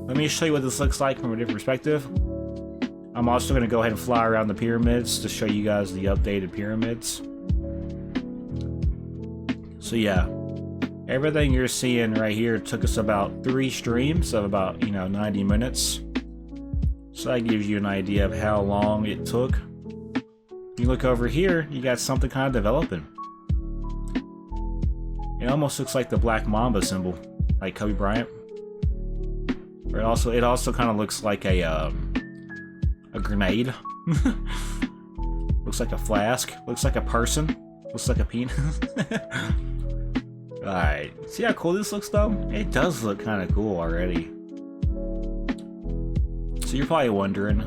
A: Let me show you what this looks like from a different perspective. I'm also going to go ahead and fly around the pyramids to show you guys the updated pyramids. So yeah, everything you're seeing right here took us about 3 streams of about, 90 minutes. So that gives you an idea of how long it took. You look over here, you got something kind of developing. It almost looks like the Black Mamba symbol, like Kobe Bryant. Or it also kind of looks like a grenade. Looks like a flask. Looks like a person. Looks like a penis. Alright, see how cool this looks though? It does look kind of cool already. So you're probably wondering,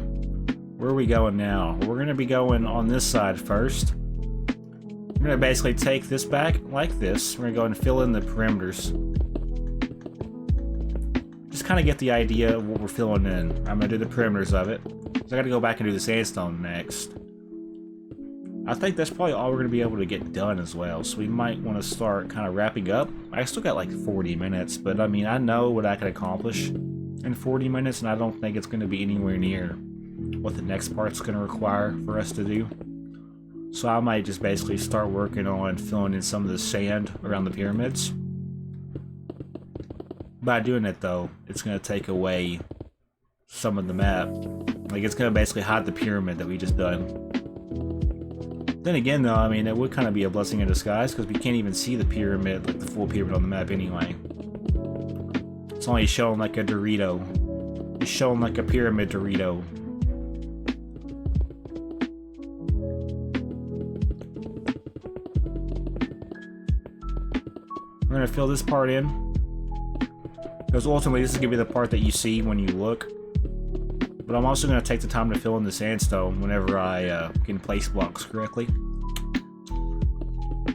A: where are we going now? We're going to be going on this side first. We're going to basically take this back like this. We're going to go and fill in the perimeters. Just kind of get the idea of what we're filling in. I'm going to do the perimeters of it. So I got to go back and do the sandstone next. I think that's probably all we're going to be able to get done as well. So we might want to start kind of wrapping up. I still got like 40 minutes, but I mean, I know what I can accomplish in 40 minutes, and I don't think it's going to be anywhere near what the next part's going to require for us to do. So I might just basically start working on filling in some of the sand around the pyramids. By doing it though, it's going to take away some of the map. Like, it's going to basically hide the pyramid that we just done. Then again though, I mean, it would kind of be a blessing in disguise because we can't even see the pyramid, like the full pyramid on the map anyway. It's only showing like a Dorito. It's showing like a pyramid Dorito. We're going to fill this part in, because ultimately this is going to be the part that you see when you look. But I'm also going to take the time to fill in the sandstone whenever I can place blocks correctly.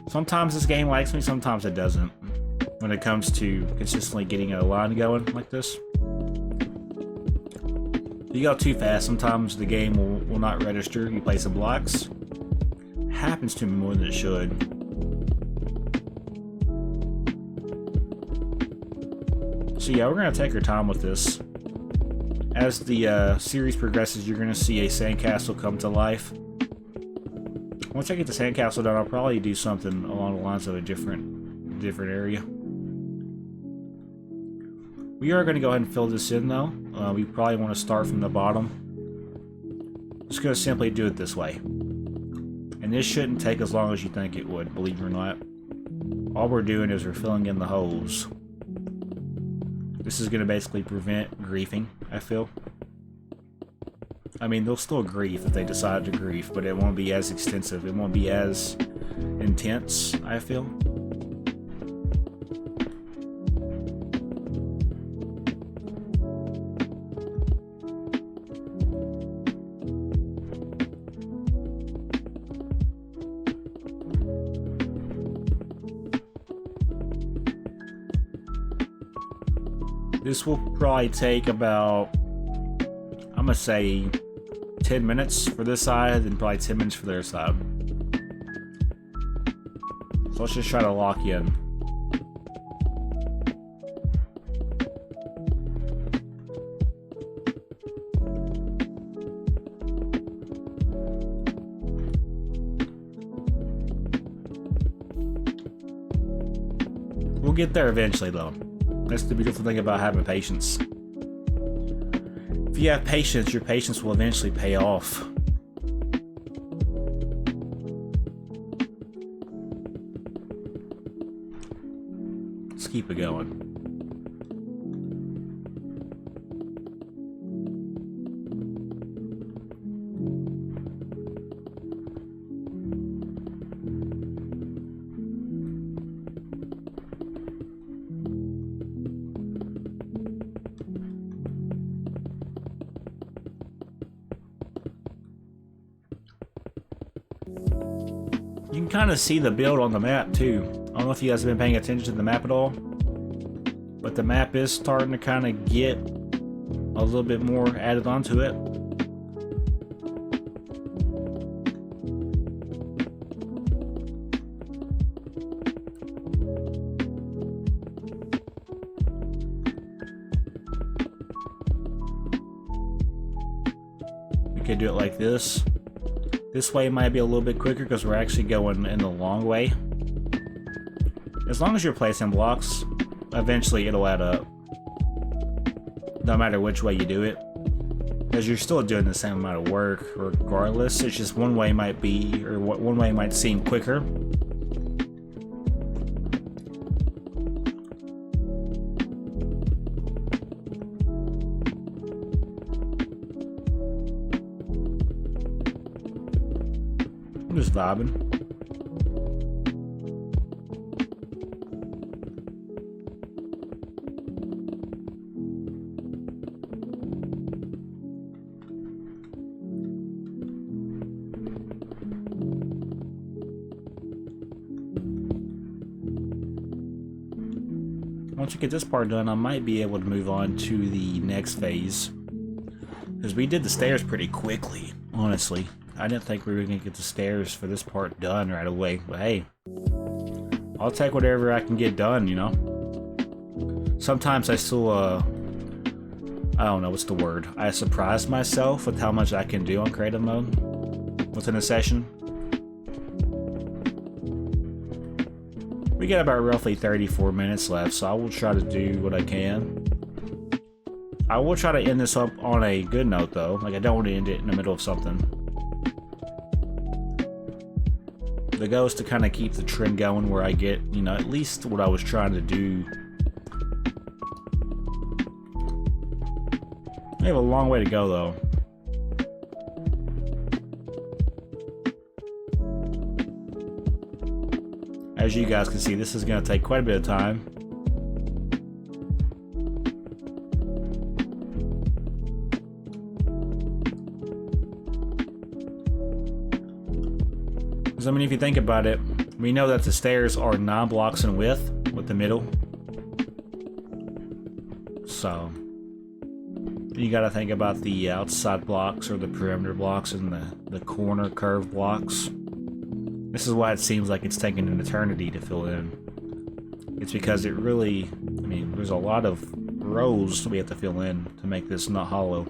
A: Sometimes this game likes me, sometimes it doesn't, when it comes to consistently getting a line going like this. If you go too fast, sometimes the game will not register you place some blocks. It happens to me more than it should. So yeah, we're going to take our time with this. As the series progresses, you're going to see a sandcastle come to life. Once I get the sandcastle done, I'll probably do something along the lines of a different area. We are going to go ahead and fill this in though. We probably want to start from the bottom. Just going to simply do it this way. And this shouldn't take as long as you think it would, believe it or not. All we're doing is we're filling in the holes. This is going to basically prevent griefing, I feel. I mean, they'll still grief if they decide to grief, but it won't be as extensive. It won't be as intense, I feel. This will probably take about, I'm gonna say, 10 minutes for this side and probably 10 minutes for their side. So let's just try to lock in. We'll get there eventually though. That's the beautiful thing about having patience. If you have patience, your patience will eventually pay off. Let's keep it going. You can kind of see the build on the map too. I don't know if you guys have been paying attention to the map at all, but the map is starting to kind of get a little bit more added onto it. We could do it like this. This way might be a little bit quicker because we're actually going in the long way. As long as you're placing blocks, eventually it'll add up. No matter which way you do it. Because you're still doing the same amount of work regardless. It's just one way might be, or one way might seem quicker. I'm just vibing. Once we get this part done, I might be able to move on to the next phase. Because we did the stairs pretty quickly, honestly. I didn't think we were going to get the stairs for this part done right away. But hey, I'll take whatever I can get done, you know? Sometimes I still, I don't know, what's the word? I surprise myself with how much I can do on creative mode within a session. We got about roughly 34 minutes left, so I will try to do what I can. I will try to end this up on a good note, though. Like, I don't want to end it in the middle of something. The goal is to kind of keep the trend going where I get, you know, at least what I was trying to do. We have a long way to go, though. As you guys can see, this is going to take quite a bit of time. Because, I mean, if you think about it, we know that the stairs are 9 blocks in width with the middle. So, you got to think about the outside blocks or the perimeter blocks and the corner curve blocks. This is why it seems like it's taken an eternity to fill in. It's because it really, I mean, there's a lot of rows we have to fill in to make this not hollow.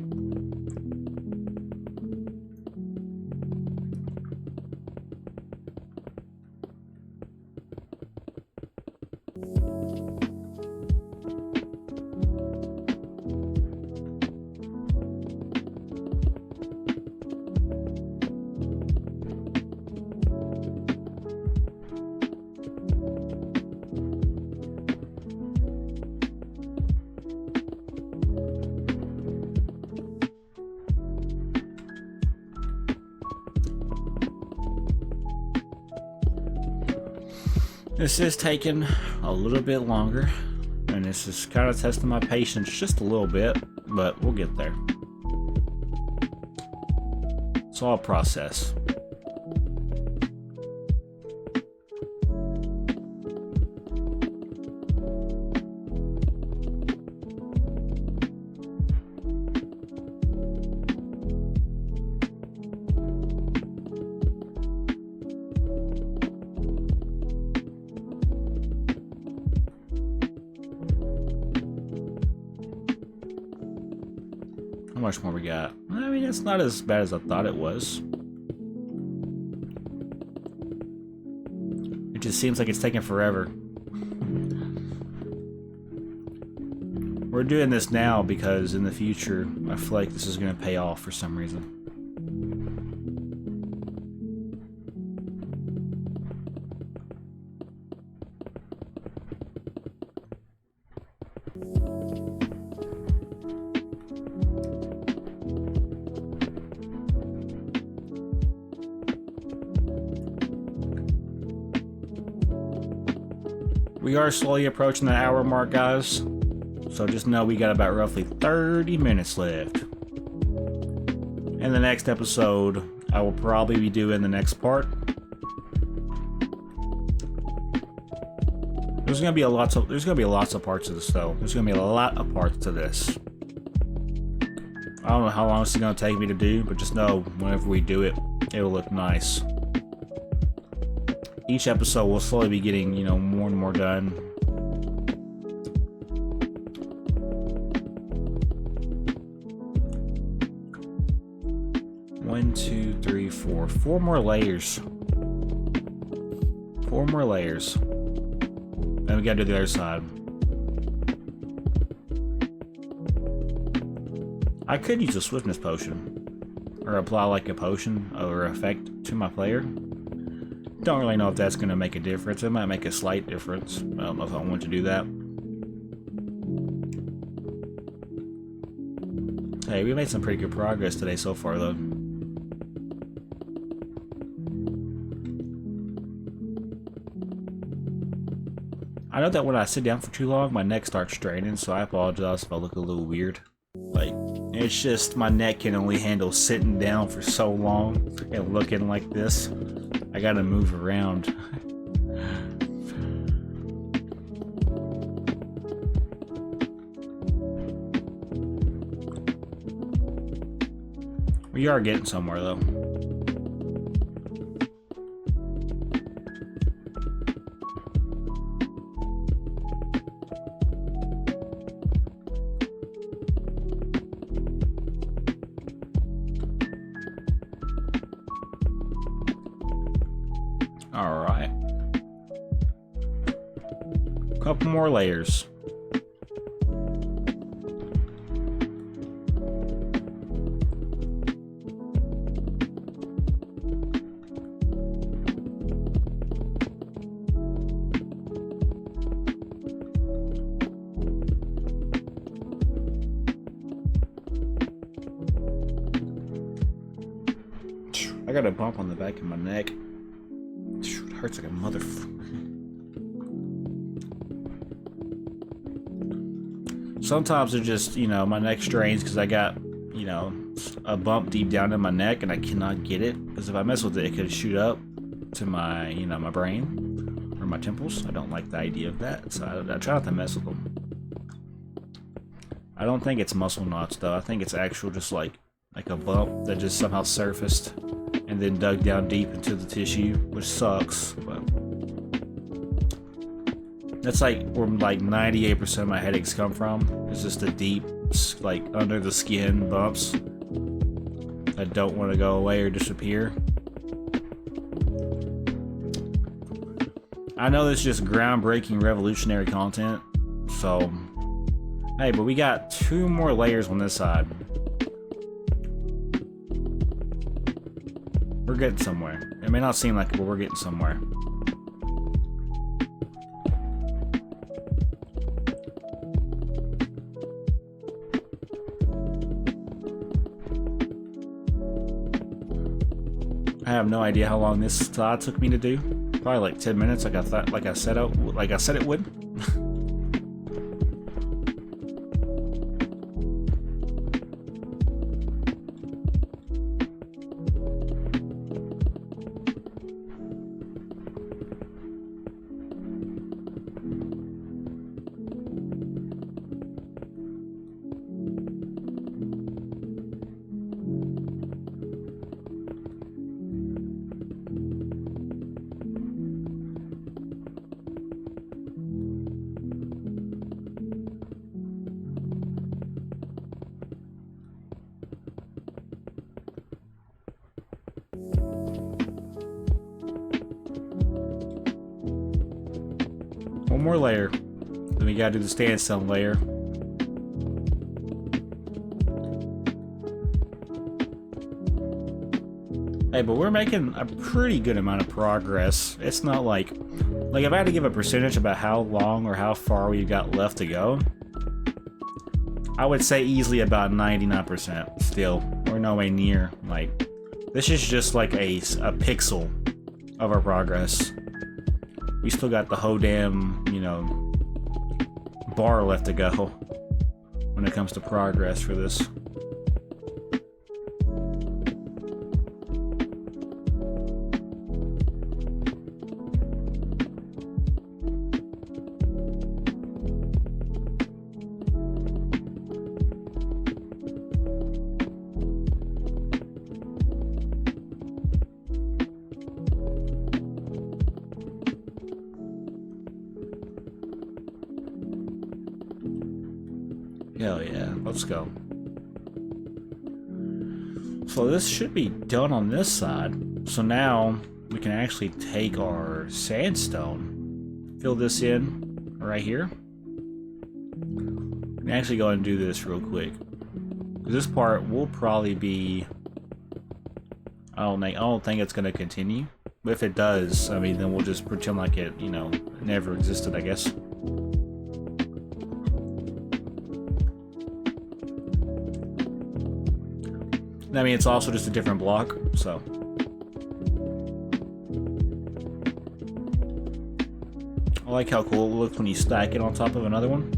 A: This is taking a little bit longer, and this is kind of testing my patience just a little bit, but we'll get there. It's all a process. How much more we got? I mean, it's not as bad as I thought it was. It just seems like it's taking forever. We're doing this now because in the future, I feel like this is going to pay off for some reason. We are slowly approaching the hour mark, guys. So just know we got about roughly 30 minutes left. In the next episode, I will probably be doing the next part. There's gonna be lots of parts of this though. There's gonna be a lot of parts to this. I don't know how long it's gonna take me to do, but just know whenever we do it, it'll look nice. Each episode will slowly be getting, you know, more and more done. One, two, three, four. 4 more layers. 4 more layers. Then we gotta do the other side. I could use a swiftness potion, or apply like a potion or effect to my player. Don't really know if that's going to make a difference. It might make a slight difference. I don't know if I want to do that. Hey, we made some pretty good progress today so far, though. I know that when I sit down for too long, my neck starts straining, so I apologize if I look a little weird. Like, it's just my neck can only handle sitting down for so long and looking like this. I gotta move around. We are getting somewhere, though. Alright. Couple more layers. I got a bump on the back of my neck. It hurts like a motherfucker. Sometimes it just, you know, my neck strains because I got, you know, a bump deep down in my neck and I cannot get it. Because if I mess with it, it could shoot up to my, you know, my brain or my temples. I don't like the idea of that, so I try not to mess with them. I don't think it's muscle knots though. I think it's actual just like a bump that just somehow surfaced and then dug down deep into the tissue, which sucks, but that's like where like 98% of my headaches come from. It's just the deep, like under the skin bumps that don't want to go away or disappear. I know this is just groundbreaking, revolutionary content, so hey, but we got 2 more layers on this side. We're getting somewhere. It may not seem like it, but we're getting somewhere. I have no idea how long this slide took me to do. Probably like 10 minutes, like I thought, like I said it would. One more layer. Then we gotta do the standstone layer. Hey, but we're making a pretty good amount of progress. It's not like if I had to give a percentage about how long or how far we've got left to go, I would say easily about 99% still. We're no way near. Like, this is just like a pixel of our progress. We still got the whole damn, you know, bar left to go when it comes to progress for this. Hell yeah, let's go. So this should be done on this side. So now we can actually take our sandstone, fill this in right here. And actually go ahead and do this real quick. This part will probably be, I don't think it's gonna continue. But if it does, I mean, then we'll just pretend like it, you know, never existed, I guess. I mean, it's also just a different block, so. I like how cool it looks when you stack it on top of another one.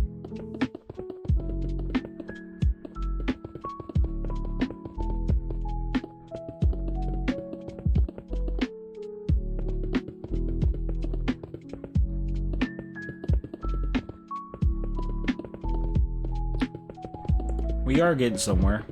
A: We are getting somewhere.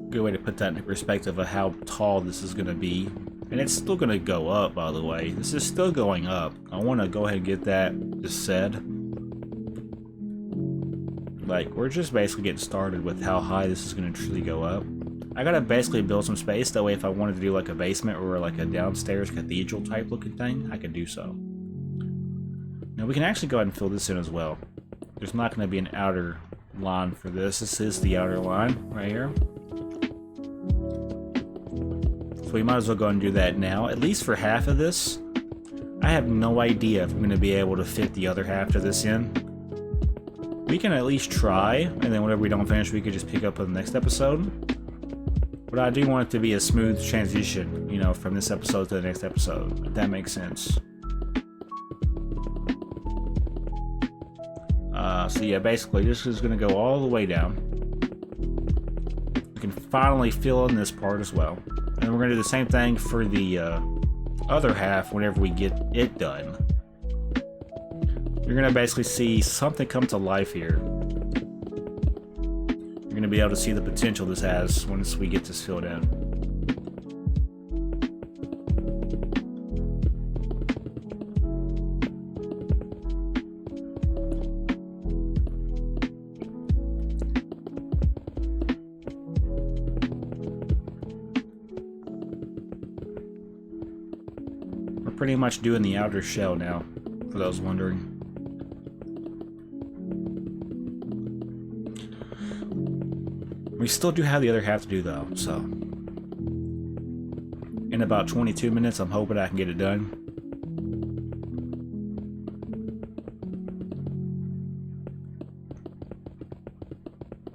A: Good way to put that in perspective of how tall this is going to be. And it's still going to go up, by the way. This is still going up. I want to go ahead and get that just said. Like, we're just basically getting started with how high this is going to truly go up. I got to basically build some space. That way, if I wanted to do like a basement or like a downstairs cathedral type looking thing, I could do so. Now, we can actually go ahead and fill this in as well. There's not going to be an outer line for this. This is the outer line right here. So we might as well go and do that now, at least for half of this. I have no idea if I'm going to be able to fit the other half of this in. We can at least try, and then whatever we don't finish, we could just pick up on the next episode. But I do want it to be a smooth transition, you know, from this episode to the next episode, if that makes sense. So yeah, basically, this is going to go all the way down. We can finally fill in this part as well. And we're going to do the same thing for the other half whenever we get it done. You're going to basically see something come to life here. You're going to be able to see the potential this has once we get this filled in. Pretty much doing the outer shell now, for those wondering. We still do have the other half to do though, so in about 22 minutes I'm hoping I can get it done.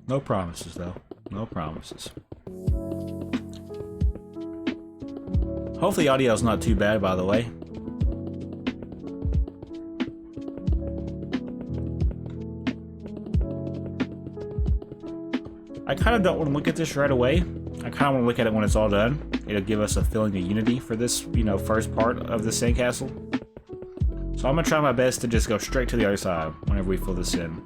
A: No promises though, no promises. Hopefully the audio's not too bad, by the way. I kind of don't want to look at this right away. I kind of want to look at it when it's all done. It'll give us a feeling of unity for this, you know, first part of the sandcastle. So I'm going to try my best to just go straight to the other side whenever we fill this in.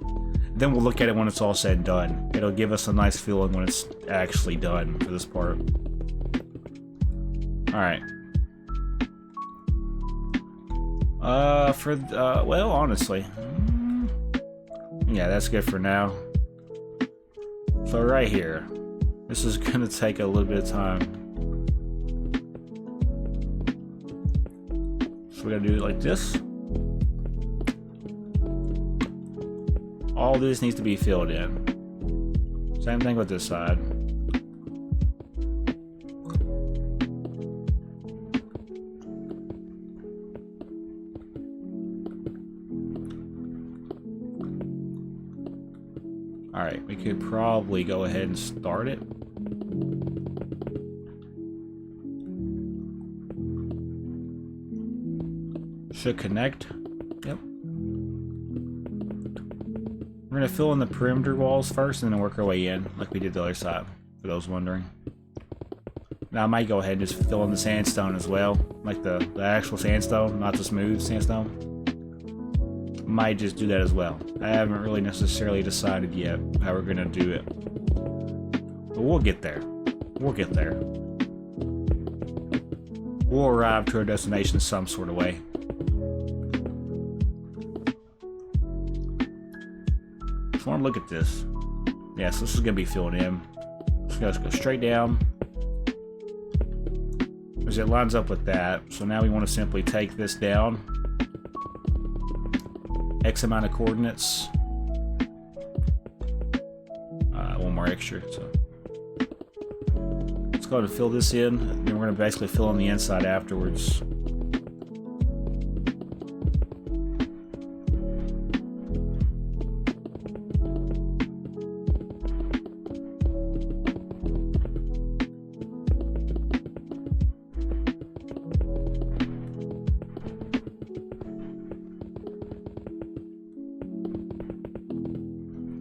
A: Then we'll look at it when it's all said and done. It'll give us a nice feeling when it's actually done for this part. Alright. Well, honestly. Yeah, that's good for now. So right here. This is gonna take a little bit of time. So we're gonna do it like this. All this needs to be filled in. Same thing with this side. Alright, we could probably go ahead and start it. Should connect. Yep. We're going to fill in the perimeter walls first and then work our way in, like we did the other side, for those wondering. Now I might go ahead and just fill in the sandstone as well, like the actual sandstone, not the smooth sandstone. Might just do that as well. I haven't really necessarily decided yet how we're gonna do it, but we'll get there. We'll get there. We'll arrive to our destination some sort of way. So I want to look at this. Yeah, so this is gonna be filled in. So let's go straight down. Because it lines up with that. So now we want to simply take this down X amount of coordinates. One more extra. So let's go ahead and fill this in. And then we're going to basically fill in the inside afterwards.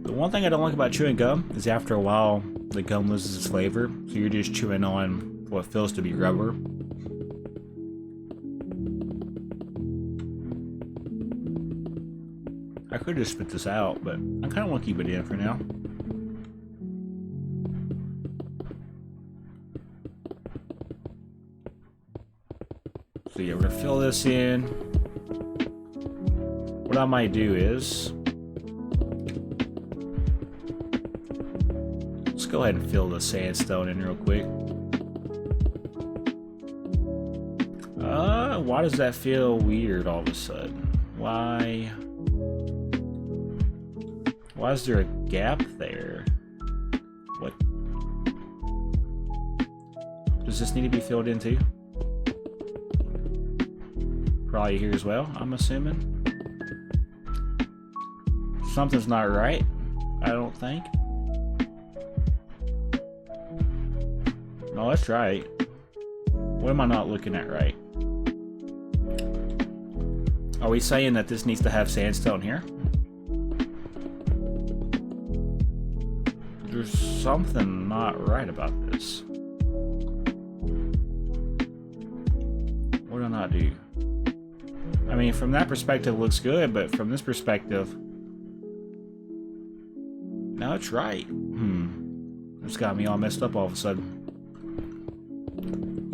A: One thing I don't like about chewing gum is after a while the gum loses its flavor, so you're just chewing on what feels to be rubber. I could just spit this out, but I kind of want to keep it in for now. So yeah, we're gonna fill this in. What I might do is go ahead and fill the sandstone in real quick. Why does that feel weird all of a sudden? Why is there a gap there? What? Does this need to be filled in too? Probably here as well, I'm assuming. Something's not right, I don't think. No, that's right. What am I not looking at right? Are we saying that this needs to have sandstone here? There's something not right about this. What did I not do? I mean, from that perspective it looks good, but from this perspective... No, it's right. It's got me all messed up all of a sudden.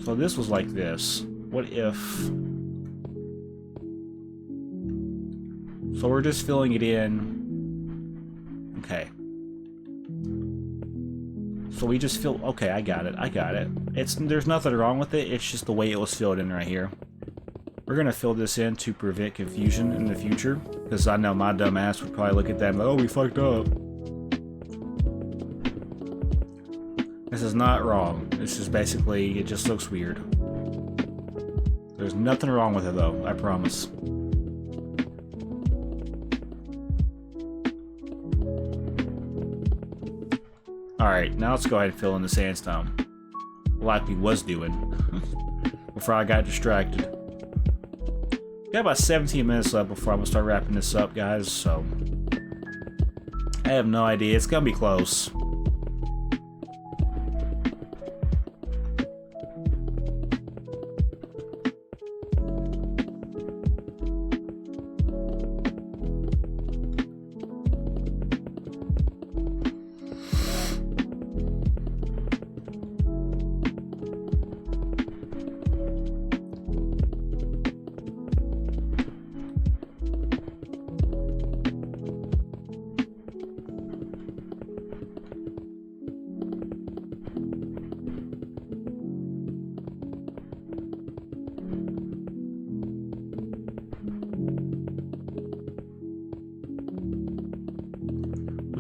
A: So this was like this. What if... So we're just filling it in. Okay. So we just fill... Okay, I got it. I got it. There's nothing wrong with it. It's just the way it was filled in right here. We're going to fill this in to prevent confusion in the future. Because I know my dumb ass would probably look at that and be like, oh, we fucked up. This is not wrong. This is basically, it just looks weird. There's nothing wrong with it though, I promise. Alright, now let's go ahead and fill in the sandstone. Like we was doing. Before I got distracted. Got about 17 minutes left before I'm gonna start wrapping this up, guys, so... I have no idea, it's gonna be close.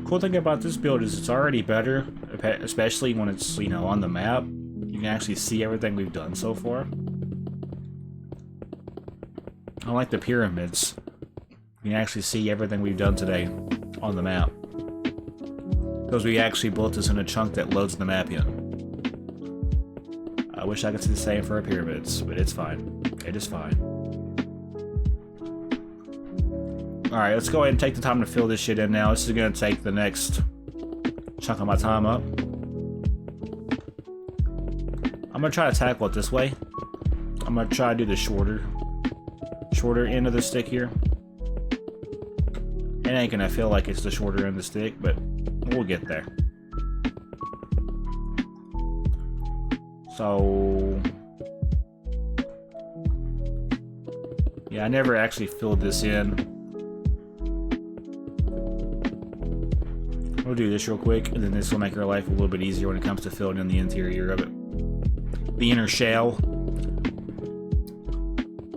A: Cool thing about this build is it's already better, especially when it's, you know, on the map. You can actually see everything we've done so far. Unlike the pyramids, you can actually see everything we've done today on the map. Because we actually built this in a chunk that loads the map in. I wish I could say the same for our pyramids, but it's fine. It is fine. Alright, let's go ahead and take the time to fill this shit in now. This is going to take the next chunk of my time up. I'm gonna try to tackle it this way. I'm gonna try to do the shorter end of the stick here. It ain't gonna feel like it's the shorter end of the stick, but we'll get there. So yeah, I never actually filled this in. We'll do this real quick, and then this will make our life a little bit easier when it comes to filling in the interior of it. The inner shell.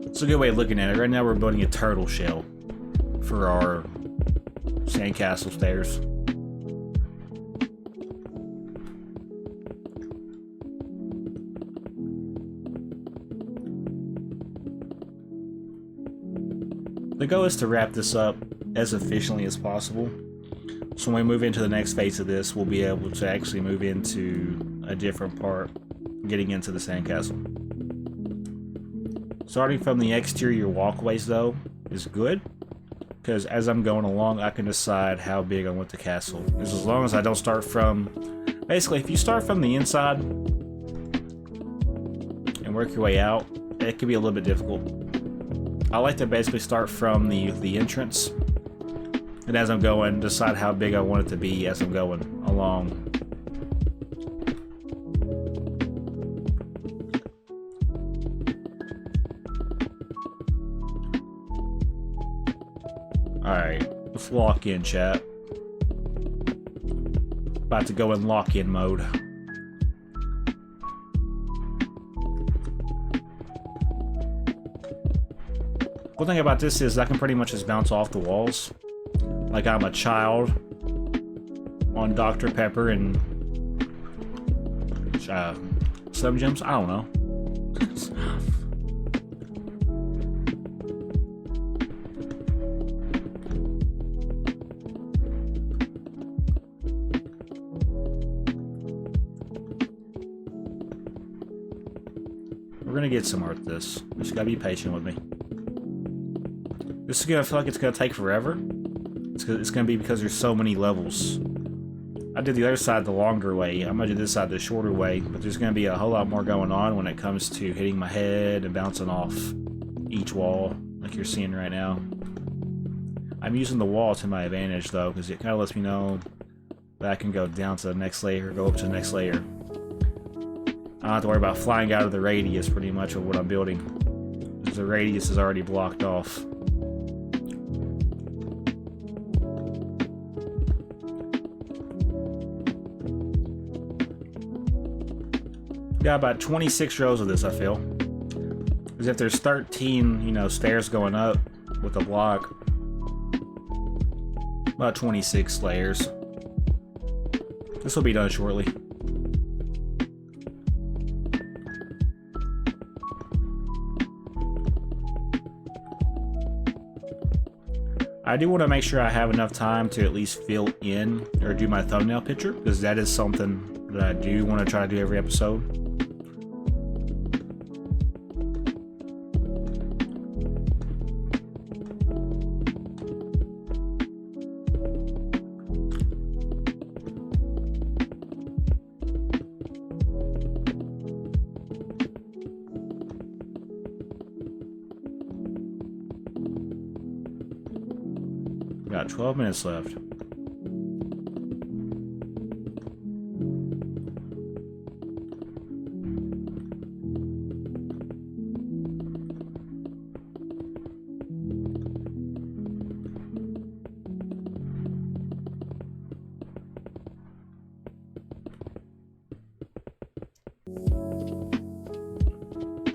A: It's a good way of looking at it. Right now we're building a turtle shell for our sandcastle stairs. The goal is to wrap this up as efficiently as possible. So when we move into the next phase of this, we'll be able to actually move into a different part, getting into the sandcastle. Starting from the exterior walkways, though, is good, because as I'm going along, I can decide how big I want the castle. Because as long as I don't start from... Basically, if you start from the inside and work your way out, it can be a little bit difficult. I like to basically start from the entrance, and as I'm going, decide how big I want it to be as I'm going along. Alright, let's lock in, chat. About to go in lock-in mode. One thing about this is I can pretty much just bounce off the walls like I'm a child on Dr. Pepper and Slim Jims. I don't know. We're gonna get somewhere with this. Just gotta be patient with me. This is gonna feel like it's gonna take forever. It's gonna be because there's so many levels. I did the other side the longer way. I'm gonna do this side the shorter way, but there's gonna be a whole lot more going on when it comes to hitting my head and bouncing off each wall, like you're seeing right now. I'm using the wall to my advantage though, because it kind of lets me know that I can go down to the next layer, or go up to the next layer. I don't have to worry about flying out of the radius pretty much of what I'm building, because the radius is already blocked off. Got about 26 rows of this, I feel. Because if there's 13, stairs going up with a block, about 26 layers. This will be done shortly. I do want to make sure I have enough time to at least fill in or do my thumbnail picture, because that is something that I do want to try to do every episode. Got 12 minutes left.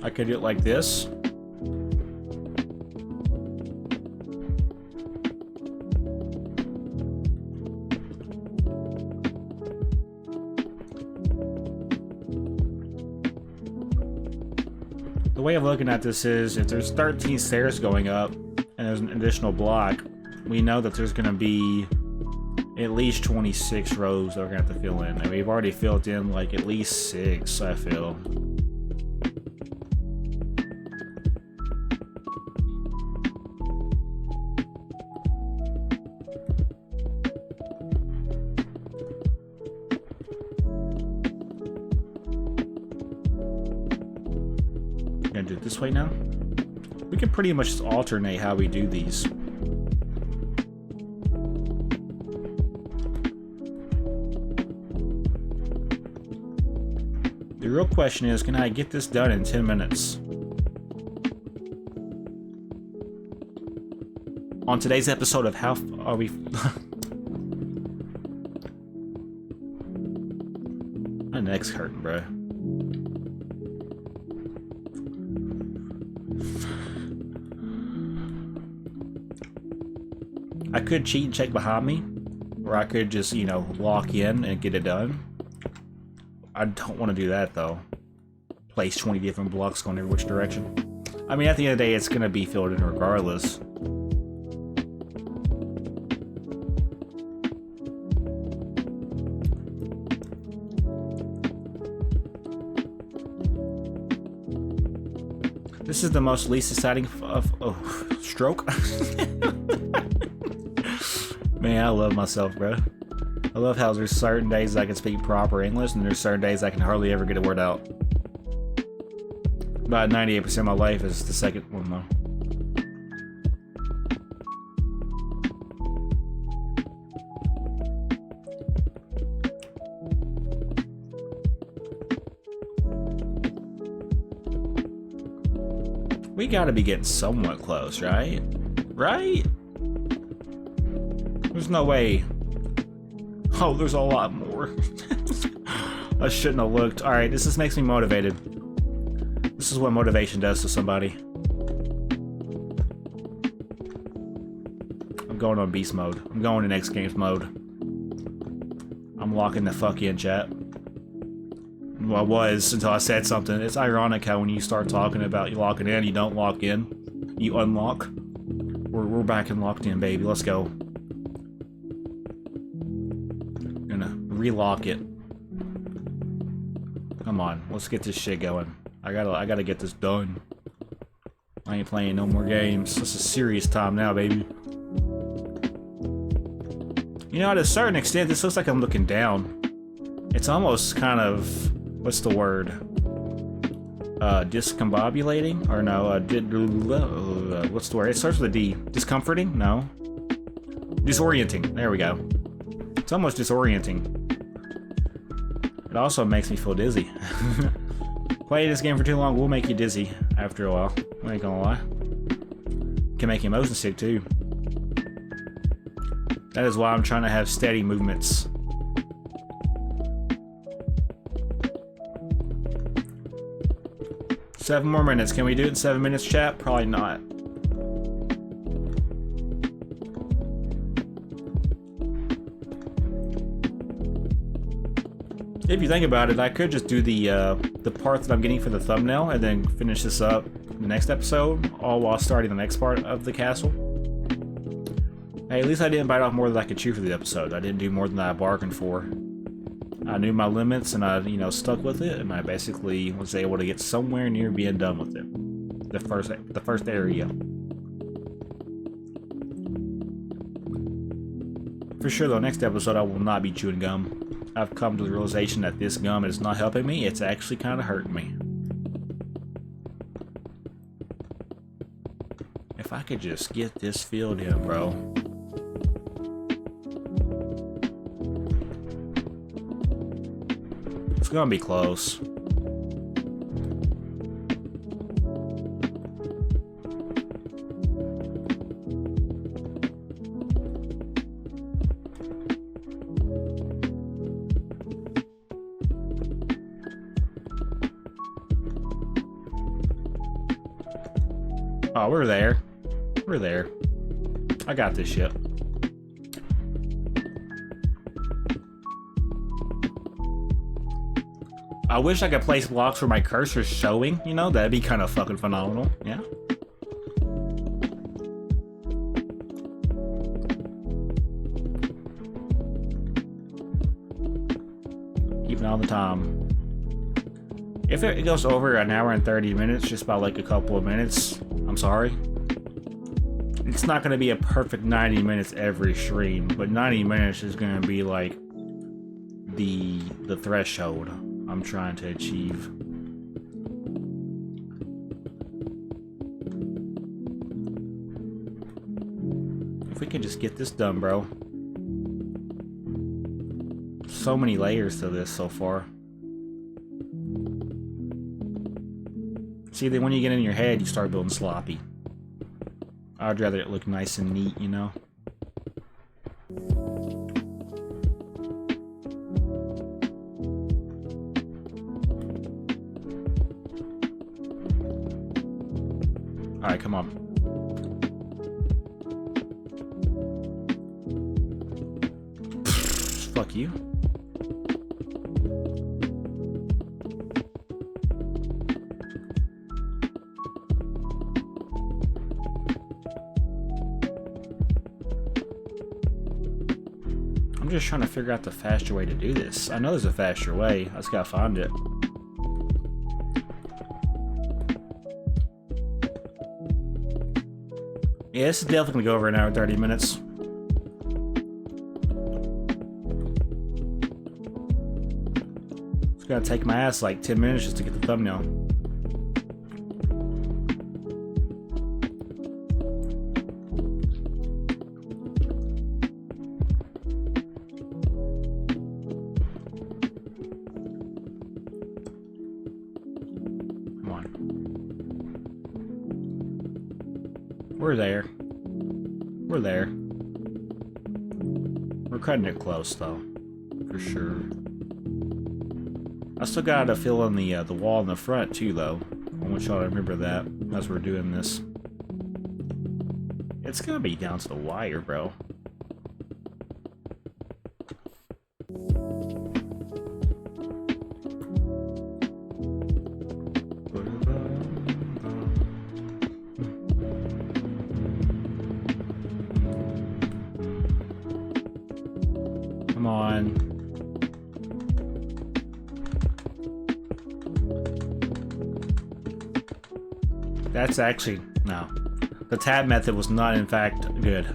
A: I could do it like this. The way of looking at this is, if there's 13 stairs going up and there's an additional block, we know that there's going to be at least 26 rows that we're going to have to fill in. And we've already filled in like at least 6, I feel. do it this way now? We can pretty much just alternate how we do these. The real question is, can I get this done in 10 minutes? On today's episode of How Are We... My neck's hurting, bro. I could cheat and check behind me, or I could just, you know, lock in and get it done. I don't want to do that, though. Place 20 different blocks going every which direction. I mean, at the end of the day, it's going to be filled in regardless. This is the most least exciting stroke. Man, I love myself, bro. I love how there's certain days I can speak proper English, and there's certain days I can hardly ever get a word out. About 98% of my life is the second one, though. We gotta be getting somewhat close, right? Right? There's no way. Oh, there's a lot more. I shouldn't have looked. Alright, this just makes me motivated. This is what motivation does to somebody. I'm going on beast mode. I'm going in X Games mode. I'm locking the fuck in, chat. Well, I was until I said something. It's ironic how when you start talking about you locking in, you don't lock in. You unlock. We're back and locked in, baby. Let's go. Gonna relock it. Come on, let's get this shit going. I gotta get this done. I ain't playing no more games. This is serious time now, baby. You know, to a certain extent, this looks like I'm looking down. It's almost kind of, what's the word? Discombobulating? Or no, what's the word? It starts with a D. Discomforting? No. Disorienting. There we go. It's almost disorienting. It also makes me feel dizzy. Playing this game for too long will make you dizzy after a while. I ain't gonna lie. Can make you motion sick too. That is why I'm trying to have steady movements. Seven more minutes. Can we do it in 7 minutes, chat? Probably not. If you think about it, I could just do the part that I'm getting for the thumbnail and then finish this up in the next episode, all while starting the next part of the castle. Hey, at least I didn't bite off more than I could chew for the episode. I didn't do more than I bargained for. I knew my limits and I, you know, stuck with it, and I basically was able to get somewhere near being done with it. The first area. For sure, though, next episode I will not be chewing gum. I've come to the realization that this gum is not helping me, it's actually kind of hurting me. If I could just get this filled in, bro. It's gonna be close. Oh, we're there. We're there. I got this shit. I wish I could place blocks where my cursor's showing, you know? That'd be kind of fucking phenomenal, yeah? Keeping all the time. If it goes over an hour and 30 minutes, just by like a couple of minutes, I'm sorry. It's not going to be a perfect 90 minutes every stream, but 90 minutes is going to be like the threshold I'm trying to achieve. could just get this done, bro. So many layers to this so far. See, then when you get in your head, you start building sloppy. I'd rather it look nice and neat, you know? Alright, come on. Fuck you. I'm just trying to figure out the faster way to do this. I know there's a faster way. I just gotta find it. Yeah, this is definitely gonna go over an hour and 30 minutes. It's gonna take my ass like 10 minutes just to get the thumbnail. Come on. We're there. We're there. We're cutting it close, though, for sure. I still gotta fill in the wall in the front too, though. I want y'all to remember that as we're doing this. It's gonna be down to the wire, bro. Come on. That's actually, no. The tab method was not, in fact, good.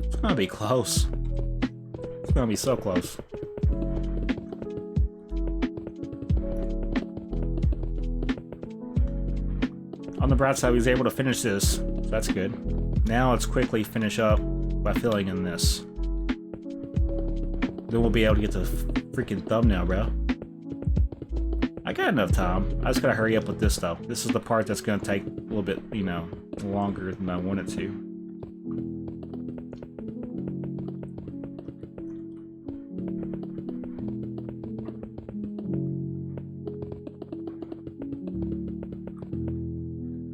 A: It's gonna be close. It's gonna be so close. On the bright side, he was able to finish this. So that's good. Now let's quickly finish up by filling in this. Then we'll be able to get the freaking thumbnail, bro. I got enough time. I just gotta hurry up with this stuff. This is the part that's gonna take a little bit, you know, longer than I want it to.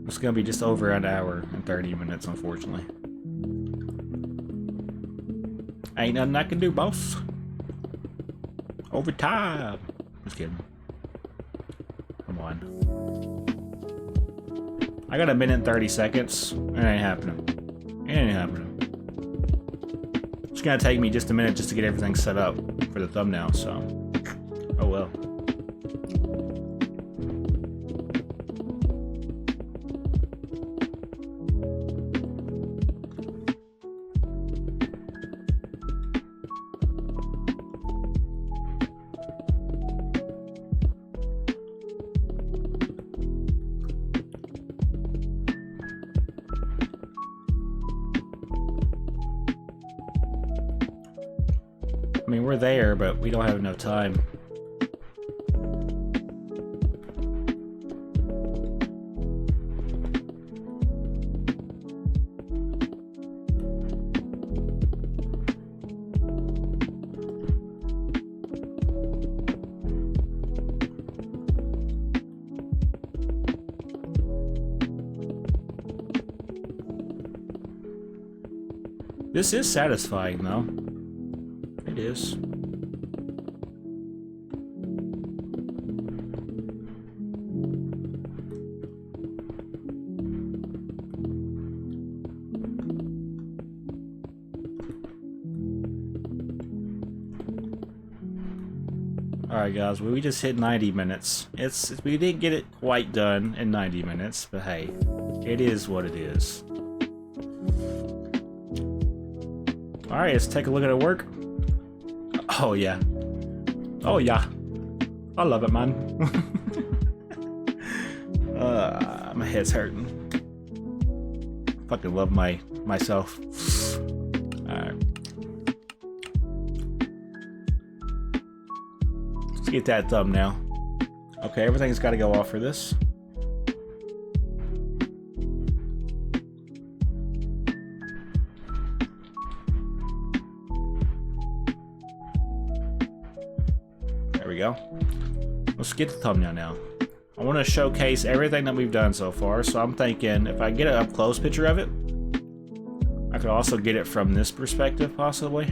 A: It's gonna be just over an hour and 30 minutes, unfortunately. Ain't nothing I can do, boss. Overtime. Just kidding. Come on. I got a minute and 30 seconds. It ain't happening. It ain't happening. It's gonna take me just a minute just to get everything set up for the thumbnail, so. Oh well. I mean, we're there, but we don't have enough time. This is satisfying, though. It is. Alright guys, we just hit 90 minutes. We didn't get it quite done in 90 minutes, but hey, it is what it is. Alright, let's take a look at our work. Oh yeah. Oh yeah. I love it, man. My head's hurting. Fucking love myself. Alright. Let's get that thumbnail. Okay, everything's got to go off for this. There we go. Let's get the thumbnail now. I want to showcase everything that we've done so far, so I'm thinking if I get an up-close picture of it, I could also get it from this perspective, possibly.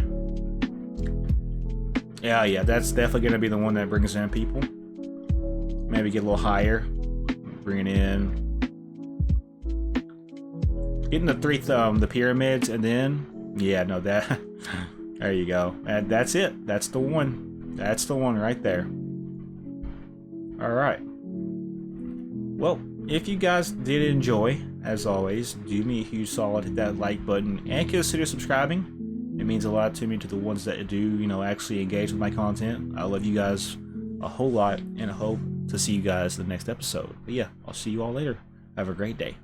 A: Yeah, that's definitely going to be the one that brings in people. Maybe get a little higher. Bring it in. Getting the pyramids, and then... Yeah, no, that... There you go. And that's it. That's the one. That's the one right there. Alright. Well, if you guys did enjoy, as always, do me a huge solid, hit that like button, and consider subscribing. It means a lot to me, to the ones that do, you know, actually engage with my content. I love you guys a whole lot, and I hope to see you guys in the next episode. But yeah, I'll see you all later. Have a great day.